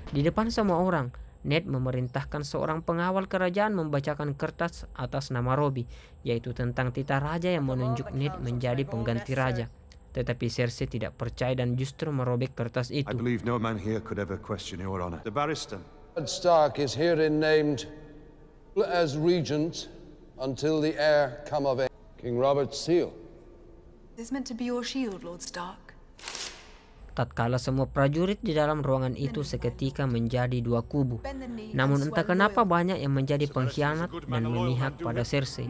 Di depan semua orang, Ned memerintahkan seorang pengawal kerajaan membacakan kertas atas nama Robb, yaitu tentang titah raja yang menunjuk Ned menjadi pengganti raja. Tetapi Cersei tidak percaya dan justru merobek kertas itu. I believe no man here could ever question your honor. The barrister. Ned Stark is herein named as regent until the heir come of age. King Robert's seal. This meant to be your shield, Lord Stark. Tatkala semua prajurit di dalam ruangan itu seketika menjadi dua kubu. Namun entah kenapa banyak yang menjadi pengkhianat dan memihak pada Cersei.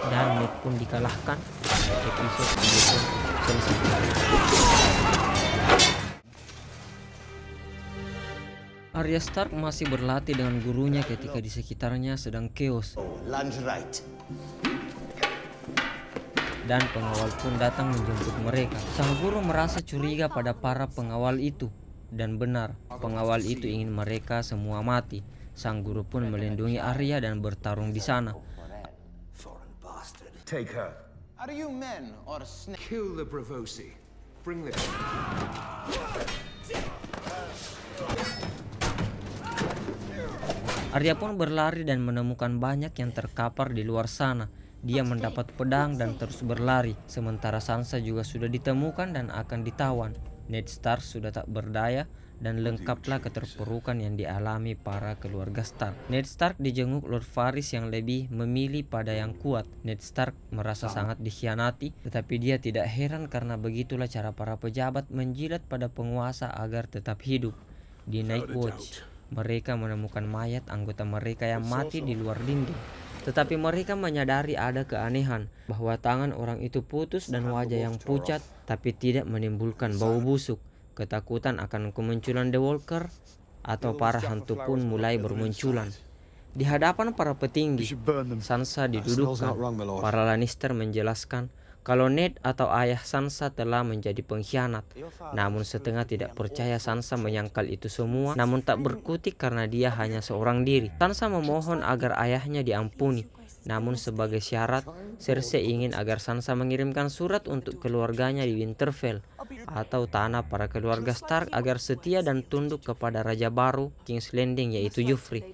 Dan Ned pun dikalahkan. Episode itu selesai. Arya Stark masih berlatih dengan gurunya ketika di sekitarnya sedang chaos. Dan pengawal pun datang menjemput mereka. Sang guru merasa curiga pada para pengawal itu. Dan benar, pengawal itu ingin mereka semua mati. Sang guru pun melindungi Arya dan bertarung di sana. Take her. Are you men or snakes? Kill the Bravosi. Bring them. Arya pun berlari dan menemukan banyak yang terkapar di luar sana. Dia mendapat pedang dan terus berlari. Sementara Sansa juga sudah ditemukan dan akan ditawan. Ned Stark sudah tak berdaya dan lengkaplah keterpurukan yang dialami para keluarga Stark. Ned Stark dijenguk Lord Varys yang lebih memilih pada yang kuat. Ned Stark merasa sangat dikhianati, tetapi dia tidak heran karena begitulah cara para pejabat menjilat pada penguasa agar tetap hidup. Di Night Watch, mereka menemukan mayat anggota mereka yang mati di luar dinding. Tetapi mereka menyadari ada keanehan, bahwa tangan orang itu putus dan wajah yang pucat, tapi tidak menimbulkan bau busuk. Ketakutan akan kemunculan The Walker atau para hantu pun mulai bermunculan. Di hadapan para petinggi, Sansa didudukkan. Para Lannister menjelaskan kalau Ned atau ayah Sansa telah menjadi pengkhianat. Namun setengah tidak percaya Sansa menyangkal itu semua, namun tak berkutik karena dia hanya seorang diri. Sansa memohon agar ayahnya diampuni. Namun sebagai syarat, Cersei ingin agar Sansa mengirimkan surat untuk keluarganya di Winterfell atau tanah para keluarga Stark agar setia dan tunduk kepada raja baru King's Landing yaitu Joffrey.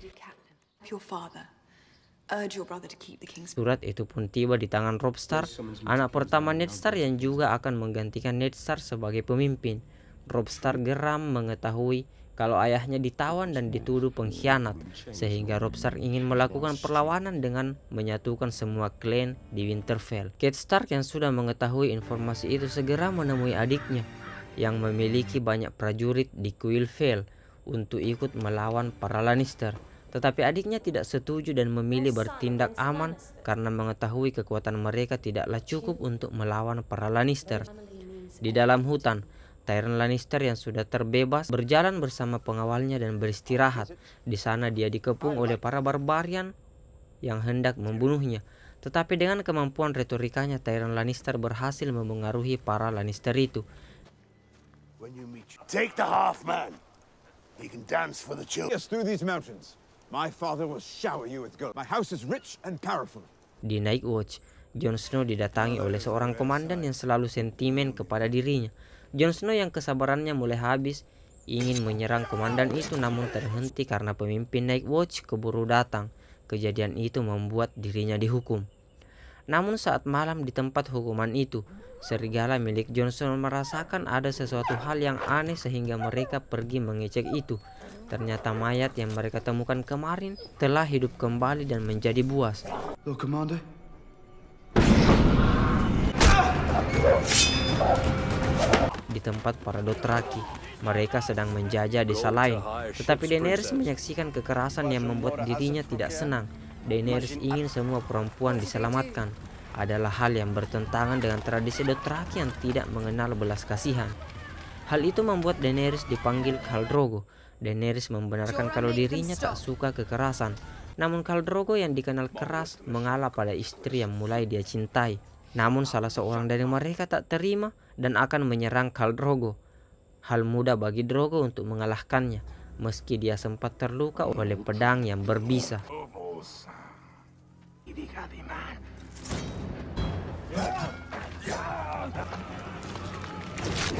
Surat itu pun tiba di tangan Robb Stark, anak pertama Ned Stark yang juga akan menggantikan Ned Stark sebagai pemimpin. Robb Stark geram mengetahui kalau ayahnya ditawan dan dituduh pengkhianat, sehingga Robb Stark ingin melakukan perlawanan dengan menyatukan semua klan di Winterfell. Catelyn Stark yang sudah mengetahui informasi itu segera menemui adiknya yang memiliki banyak prajurit di Quillfell untuk ikut melawan para Lannister. Tetapi adiknya tidak setuju dan memilih bertindak aman karena mengetahui kekuatan mereka tidaklah cukup untuk melawan para Lannister. Di dalam hutan, Tyrion Lannister yang sudah terbebas berjalan bersama pengawalnya dan beristirahat. Di sana dia dikepung oleh para barbarian yang hendak membunuhnya. Tetapi dengan kemampuan retorikanya, Tyrion Lannister berhasil memengaruhi para Lannister itu. Take the half man. He can dance for the children. Yes, through these mountains. My father will shower you with gold. My house is rich and powerful. Di Night Watch, Jon Snow didatangi oleh seorang komandan yang selalu sentimen kepada dirinya. Jon Snow yang kesabarannya mulai habis ingin menyerang komandan itu, namun terhenti karena pemimpin Night Watch keburu datang. Kejadian itu membuat dirinya dihukum. Namun saat malam di tempat hukuman itu, serigala milik Jon Snow merasakan ada sesuatu hal yang aneh sehingga mereka pergi mengecek itu. Ternyata mayat yang mereka temukan kemarin telah hidup kembali dan menjadi buas. Lord Commander? Di tempat para Dothraki, mereka sedang menjajah desa lain. Tetapi Daenerys menyaksikan kekerasan yang membuat dirinya tidak senang. Daenerys ingin semua perempuan diselamatkan. Adalah hal yang bertentangan dengan tradisi Dothraki yang tidak mengenal belas kasihan. Hal itu membuat Daenerys dipanggil Khal Drogo. Daenerys membenarkan kalau dirinya tak suka kekerasan. Namun Khal Drogo yang dikenal keras mengalah pada istri yang mulai dia cintai. Namun salah seorang dari mereka tak terima dan akan menyerang Khal Drogo. Hal mudah bagi Drogo untuk mengalahkannya, meski dia sempat terluka oleh pedang yang berbisa.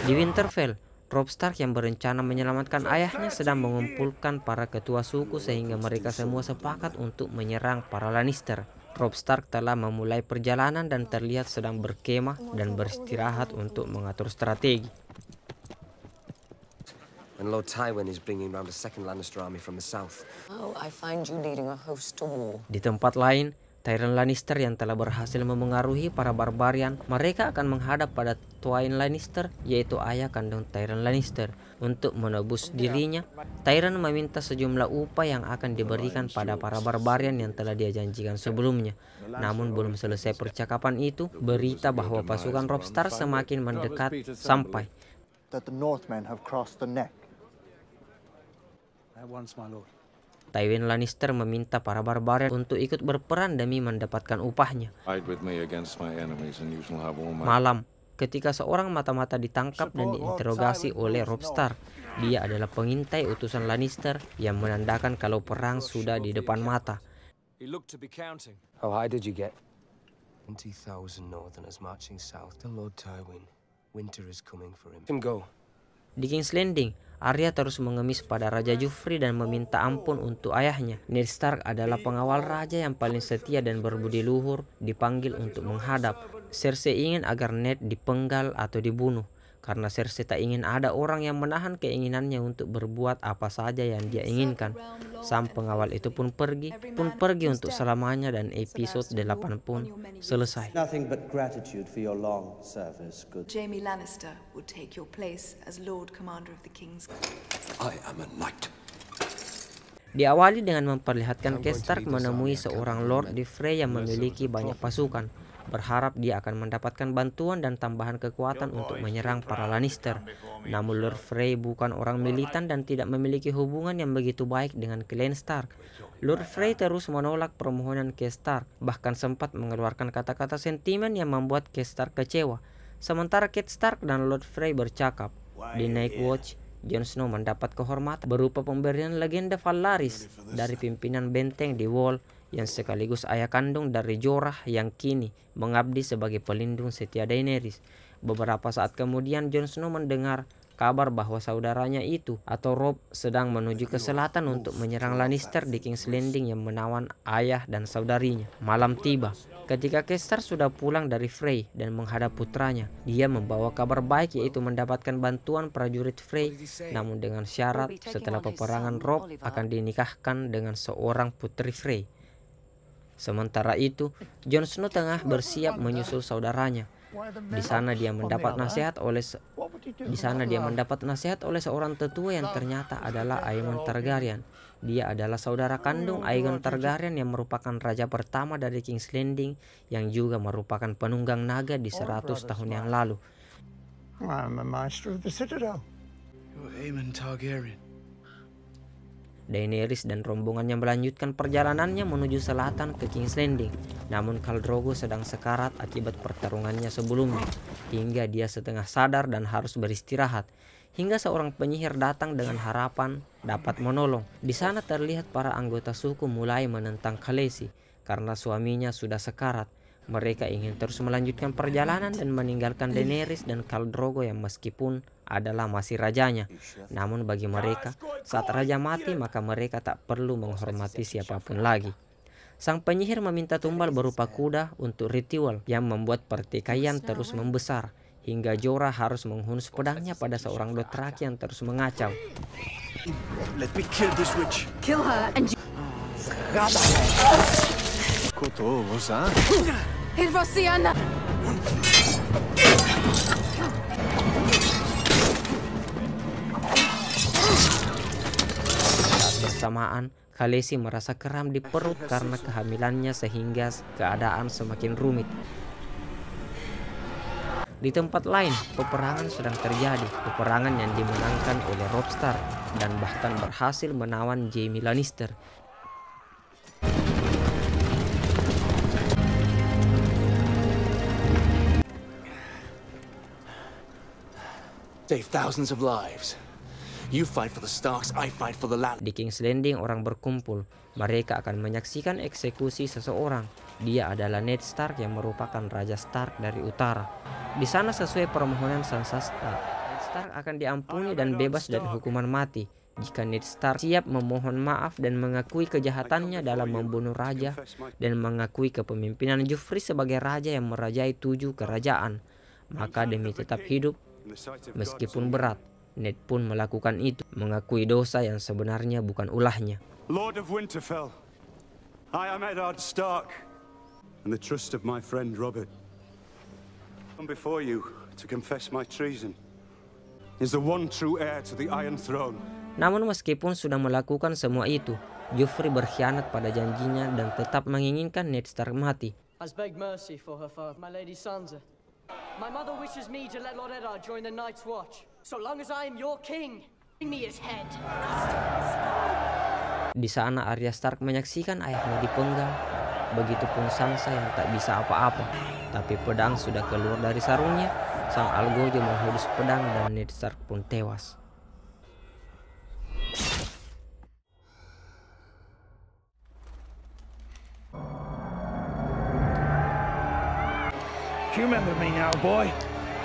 Di Winterfell, Robb Stark yang berencana menyelamatkan ayahnya sedang mengumpulkan para ketua suku sehingga mereka semua sepakat untuk menyerang para Lannister. Robb Stark telah memulai perjalanan dan terlihat sedang berkemah dan beristirahat untuk mengatur strategi. And Lord Tywin is bringing round a second Lannister army from the south. Oh, I find you leading a host to war. Di tempat lain, Tyrion Lannister yang telah berhasil memengaruhi para barbarian, mereka akan menghadap pada Tywin Lannister, yaitu ayah kandung Tyrion Lannister. Untuk menebus dirinya, Tyrion meminta sejumlah upah yang akan diberikan pada para barbarian yang telah dia janjikan sebelumnya. Namun belum selesai percakapan itu, berita bahwa pasukan Robb Stark semakin mendekat sampai. Tywin Lannister meminta para barbarian untuk ikut berperang demi mendapatkan upahnya. Malam, ketika seorang mata-mata ditangkap dan diinterogasi oleh Robb Stark, dia adalah pengintai utusan Lannister yang menandakan kalau perang sudah di depan mata. How high did you get? 20,000 Northerners marching south to Lord Tywin. Winter is coming for him. Let him go. Di King's Landing, Arya terus mengemis pada Raja Joffrey dan meminta ampun untuk ayahnya. Ned Stark adalah pengawal raja yang paling setia dan berbudi luhur, dipanggil untuk menghadap. Cersei ingin agar Ned dipenggal atau dibunuh, karena Cersei tak ingin ada orang yang menahan keinginannya untuk berbuat apa saja yang dia inginkan. Sang pengawal itu pun pergi untuk selamanya dan episode 8 pun selesai. Nothing but gratitude for your long service, good. Jaime Lannister would take your place as Lord Commander of the King's. I am a knight. Diawali dengan memperlihatkan Catelyn Stark menemui seorang Lord di Frey yang memiliki banyak pasukan. Berharap dia akan mendapatkan bantuan dan tambahan kekuatan untuk menyerang para Lannister. Namun Lord Frey bukan orang militan dan tidak memiliki hubungan yang begitu baik dengan Catelyn Stark. Lord Frey terus menolak permohonan Catelyn Stark, bahkan sempat mengeluarkan kata-kata sentimen yang membuat Catelyn Stark kecewa. Sementara Catelyn Stark dan Lord Frey bercakap, di Night Watch, Jon Snow mendapat kehormatan berupa pemberian legenda Valaris dari pimpinan benteng di Wall yang sekaligus ayah kandung dari Jorah yang kini mengabdi sebagai pelindung setia Daenerys. Beberapa saat kemudian Jon Snow mendengar kabar bahwa saudaranya itu atau Robb sedang menuju ke selatan untuk menyerang Lannister di King's Landing yang menawan ayah dan saudarinya. Malam tiba. Ketika Kester sudah pulang dari Frey dan menghadap putranya, dia membawa kabar baik yaitu mendapatkan bantuan prajurit Frey, namun dengan syarat setelah peperangan Robb akan dinikahkan dengan seorang putri Frey. Sementara itu, Jon Snow tengah bersiap menyusul saudaranya. Di sana dia mendapat nasihat oleh seorang tetua yang ternyata adalah Aemon Targaryen. Dia adalah saudara kandung Aegon Targaryen yang merupakan raja pertama dari King's Landing yang juga merupakan penunggang naga di 100 tahun yang lalu. I'm a master of the Citadel. You're Aemon Targaryen. Daenerys dan rombongannya melanjutkan perjalanannya menuju selatan ke King's Landing. Namun Khal Drogo sedang sekarat akibat pertarungannya sebelumnya, hingga dia setengah sadar dan harus beristirahat. Hingga seorang penyihir datang dengan harapan dapat menolong. Di sana terlihat para anggota suku mulai menentang Khaleesi karena suaminya sudah sekarat. Mereka ingin terus melanjutkan perjalanan dan meninggalkan Daenerys dan Khal Drogo yang meskipun adalah masih rajanya. Namun bagi mereka, saat raja mati maka mereka tak perlu menghormati siapapun lagi. Sang penyihir meminta tumbal berupa kuda untuk ritual yang membuat pertikaian terus membesar, hingga Jorah harus menghunus pedangnya pada seorang Dothraki yang terus mengacau. Let me kill this witch. Kill her and bersamaan, Khaleesi merasa kram di perut karena kehamilannya sehingga keadaan semakin rumit. Di tempat lain, peperangan sedang terjadi. Peperangan yang dimenangkan oleh Robb Stark dan bahkan berhasil menawan Jaime Lannister. Save thousands of lives. You fight for the Starks, I fight for the land. Di King's Landing orang berkumpul. Mereka akan menyaksikan eksekusi seseorang. Dia adalah Ned Stark yang merupakan Raja Stark dari utara. Di sana sesuai permohonan Sansa Stark, Ned Stark akan diampuni dan bebas dari hukuman mati jika Ned Stark siap memohon maaf dan mengakui kejahatannya dalam membunuh raja dan mengakui kepemimpinan Joffrey sebagai raja yang merajai 7 kerajaan. Maka demi tetap hidup, meskipun berat, Ned pun melakukan itu, mengakui dosa yang sebenarnya bukan ulahnya. Lord of Winterfell, I am Eddard Stark, and the trust of my friend Robert. I come before you to confess my treason. Is the one true heir to the Iron Throne. Namun meskipun sudah melakukan semua itu, Joffrey berkhianat pada janjinya dan tetap menginginkan Ned Stark mati. Has begged mercy for her father, my lady Sansa. My mother wishes me to let Lord Eddard join the Night's Watch. So long as I am your king, bring me his head. Di sana Arya Stark menyaksikan ayahnya dipenggal. Begitupun Sansa yang tak bisa apa-apa. Tapi pedang sudah keluar dari sarungnya. Sang algojo menghunus pedang dan Ned Stark pun tewas. You remember me now, boy?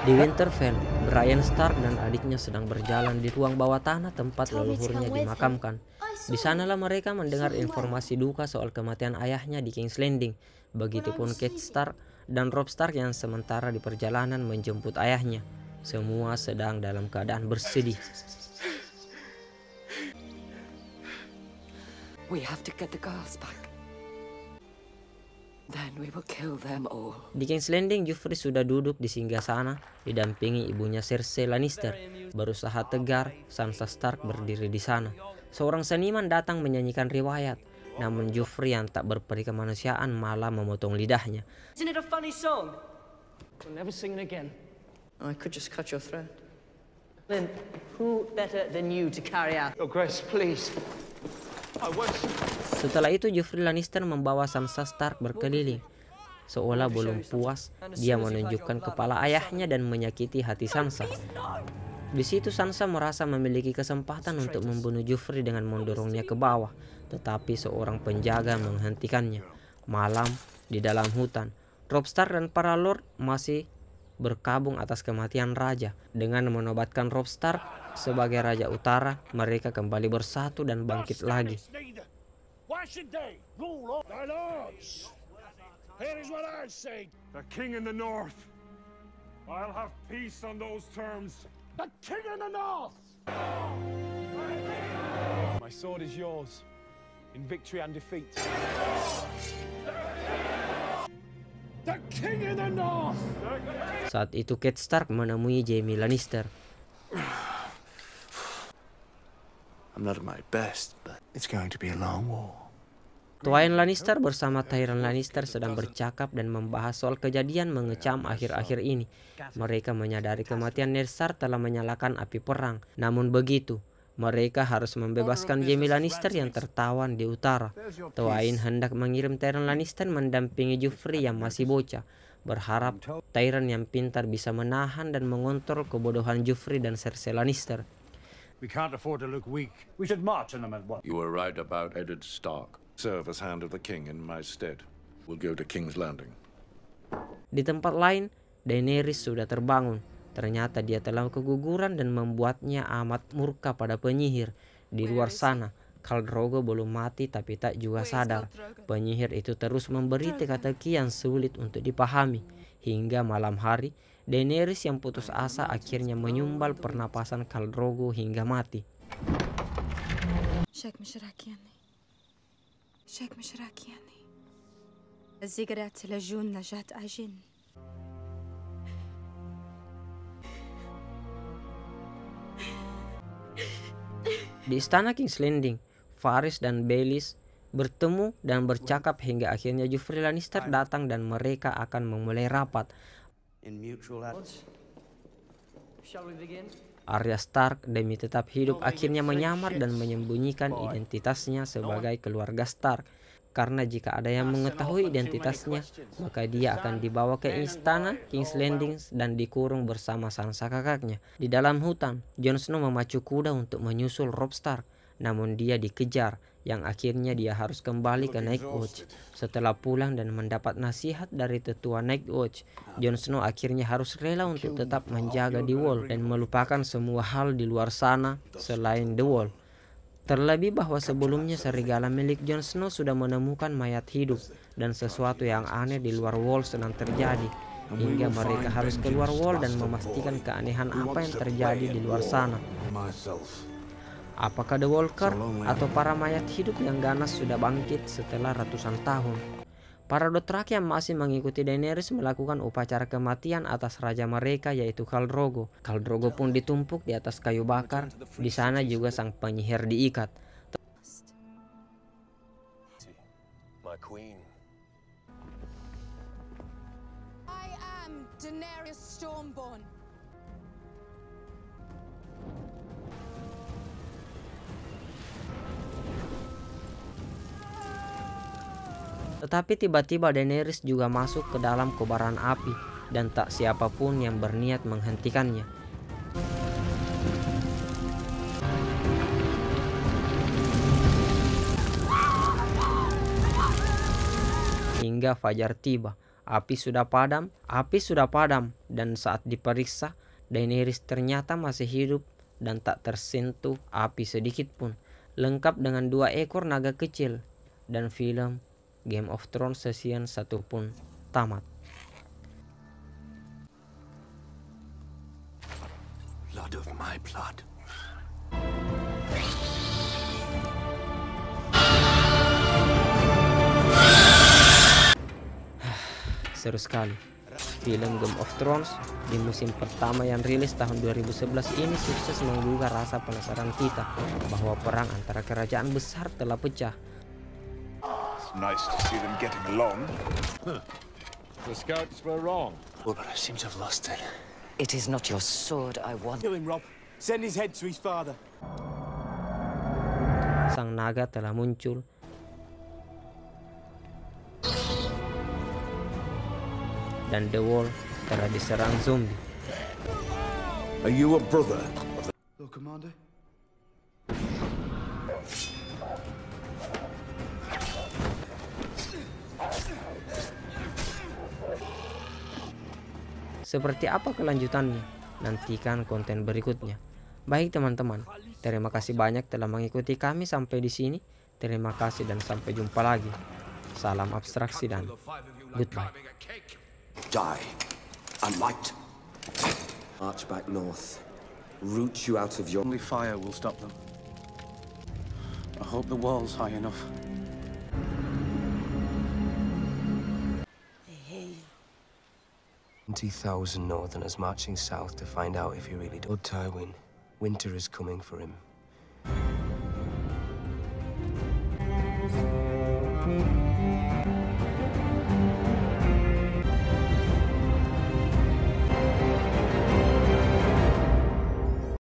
Di Winterfell, Brian Stark dan adiknya sedang berjalan di ruang bawah tanah tempat leluhurnya dimakamkan. Di sanalah mereka mendengar informasi duka soal kematian ayahnya di King's Landing. Begitupun Catelyn Stark dan Robb Stark yang sementara di perjalanan menjemput ayahnya. Semua sedang dalam keadaan bersedih. we have to get the girls back. Then we will kill them all. Di King's Landing, Joffrey sudah duduk di singgasana didampingi ibunya Cersei Lannister. Berusaha tegar, Sansa Stark berdiri di sana. Seorang seniman datang menyanyikan riwayat, namun Joffrey yang tak berperi kemanusiaan malah memotong lidahnya. Isn't it a funny song? We'll never sing it again. I could just cut your throat. Then who better than you to carry out? Your Grace, please. Setelah itu Joffrey Lannister membawa Sansa Stark berkeliling. Seolah belum puas, dia menunjukkan kepala ayahnya dan menyakiti hati Sansa. Di situ Sansa merasa memiliki kesempatan untuk membunuh Joffrey dengan mendorongnya ke bawah, tetapi seorang penjaga menghentikannya. Malam di dalam hutan, Robb Stark dan para lord masih berkabung atas kematian raja. Dengan menobatkan Robb Stark sebagai Raja Utara, mereka kembali bersatu dan bangkit lagi. Here is what I say. The king in the north. I'll have peace on those terms. The king in the north! My sword is yours, in victory and defeat. The king in the north! Saat itu Cad Stark menemui Jaime Lannister. I'm not at my best, but it's going to be a long war. Tywin Lannister bersama Tyrion Lannister sedang bercakap dan membahas soal kejadian mengecam akhir-akhir ini. Mereka menyadari kematian Ned Stark telah menyalakan api perang. Namun begitu, mereka harus membebaskan Jaime Lannister yang tertawan di utara. Tywin hendak mengirim Tyrion Lannister mendampingi Joffrey yang masih bocah, berharap Tyrion yang pintar bisa menahan dan mengontrol kebodohan Joffrey dan Cersei Lannister. We can't afford to look weak. We should march on them at once. You were right about Eddard Stark. Serve as Hand of the King in my stead. We'll go to King's Landing. Di tempat lain, Daenerys sudah terbangun. Ternyata dia telah keguguran dan membuatnya amat murka pada penyihir. Di luar sana, Khal Drogo belum mati tapi tak juga sadar. Penyihir itu terus memberi teka-teki yang sulit untuk dipahami. Hingga malam hari, Daenerys yang putus asa akhirnya menyumbal pernapasan Khal Drogo hingga mati. شيك مش راكياني الزقرات لجون نجات عجين Di istana King's Landing, Varys dan Baelys bertemu dan bercakap hingga akhirnya Joffrey Lannister datang dan mereka akan memulai rapat. Arya Stark demi tetap hidup akhirnya menyamar dan menyembunyikan identitasnya sebagai keluarga Stark. Karena jika ada yang mengetahui identitasnya, maka dia akan dibawa ke istana King's Landing dan dikurung bersama Sansa kakaknya. Di dalam hutan, Jon Snow memacu kuda untuk menyusul Robb Stark. Namun dia dikejar, yang akhirnya dia harus kembali ke Nightwatch. Setelah pulang dan mendapat nasihat dari tetua Nightwatch, Jon Snow akhirnya harus rela untuk tetap menjaga The Wall dan melupakan semua hal di luar sana selain The Wall. Terlebih bahwa sebelumnya serigala milik Jon Snow sudah menemukan mayat hidup dan sesuatu yang aneh di luar Wall sedang terjadi. Hingga mereka harus keluar Wall dan memastikan keanehan apa yang terjadi di luar sana. Apakah The Walker atau para mayat hidup yang ganas sudah bangkit setelah ratusan tahun? Para Dothraki yang masih mengikuti Daenerys melakukan upacara kematian atas raja mereka yaitu Khal Drogo. Khal Drogo pun ditumpuk di atas kayu bakar. Di sana juga sang penyihir diikat. My queen. I am Daenerys Stormborn. Tetapi tiba-tiba Daenerys juga masuk ke dalam kobaran api dan tak siapapun yang berniat menghentikannya. Hingga fajar tiba, api sudah padam dan saat diperiksa, Daenerys ternyata masih hidup dan tak tersentuh api sedikit pun, lengkap dengan 2 ekor naga kecil, dan film Game of Thrones season 1 pun tamat. Blood of my blood. Seru sekali. Film Game of Thrones di musim pertama yang rilis tahun 2011 ini sukses menggugah rasa penasaran kita bahwa perang antara kerajaan besar telah pecah. Nice to see them getting along. The scouts were wrong. Well, but I seem to have lost it. It is not your sword I want. Kill him, Robb. Send his head to his father. Sang naga telah muncul. Dan The Wall telah diserang zombie. Are you a brother? Lord Commander? Seperti apa kelanjutannya? Nantikan konten berikutnya. Baik teman-teman, terima kasih banyak telah mengikuti kami sampai di sini. Terima kasih dan sampai jumpa lagi. Salam abstraksi dan Goodbye. Die. Unliked. March back north. Root you out of your... Only fire will stop them. I hope the wall's high enough. 20,000 Northerners marching south to find out if he really did. Lord Tywin, winter is coming for him.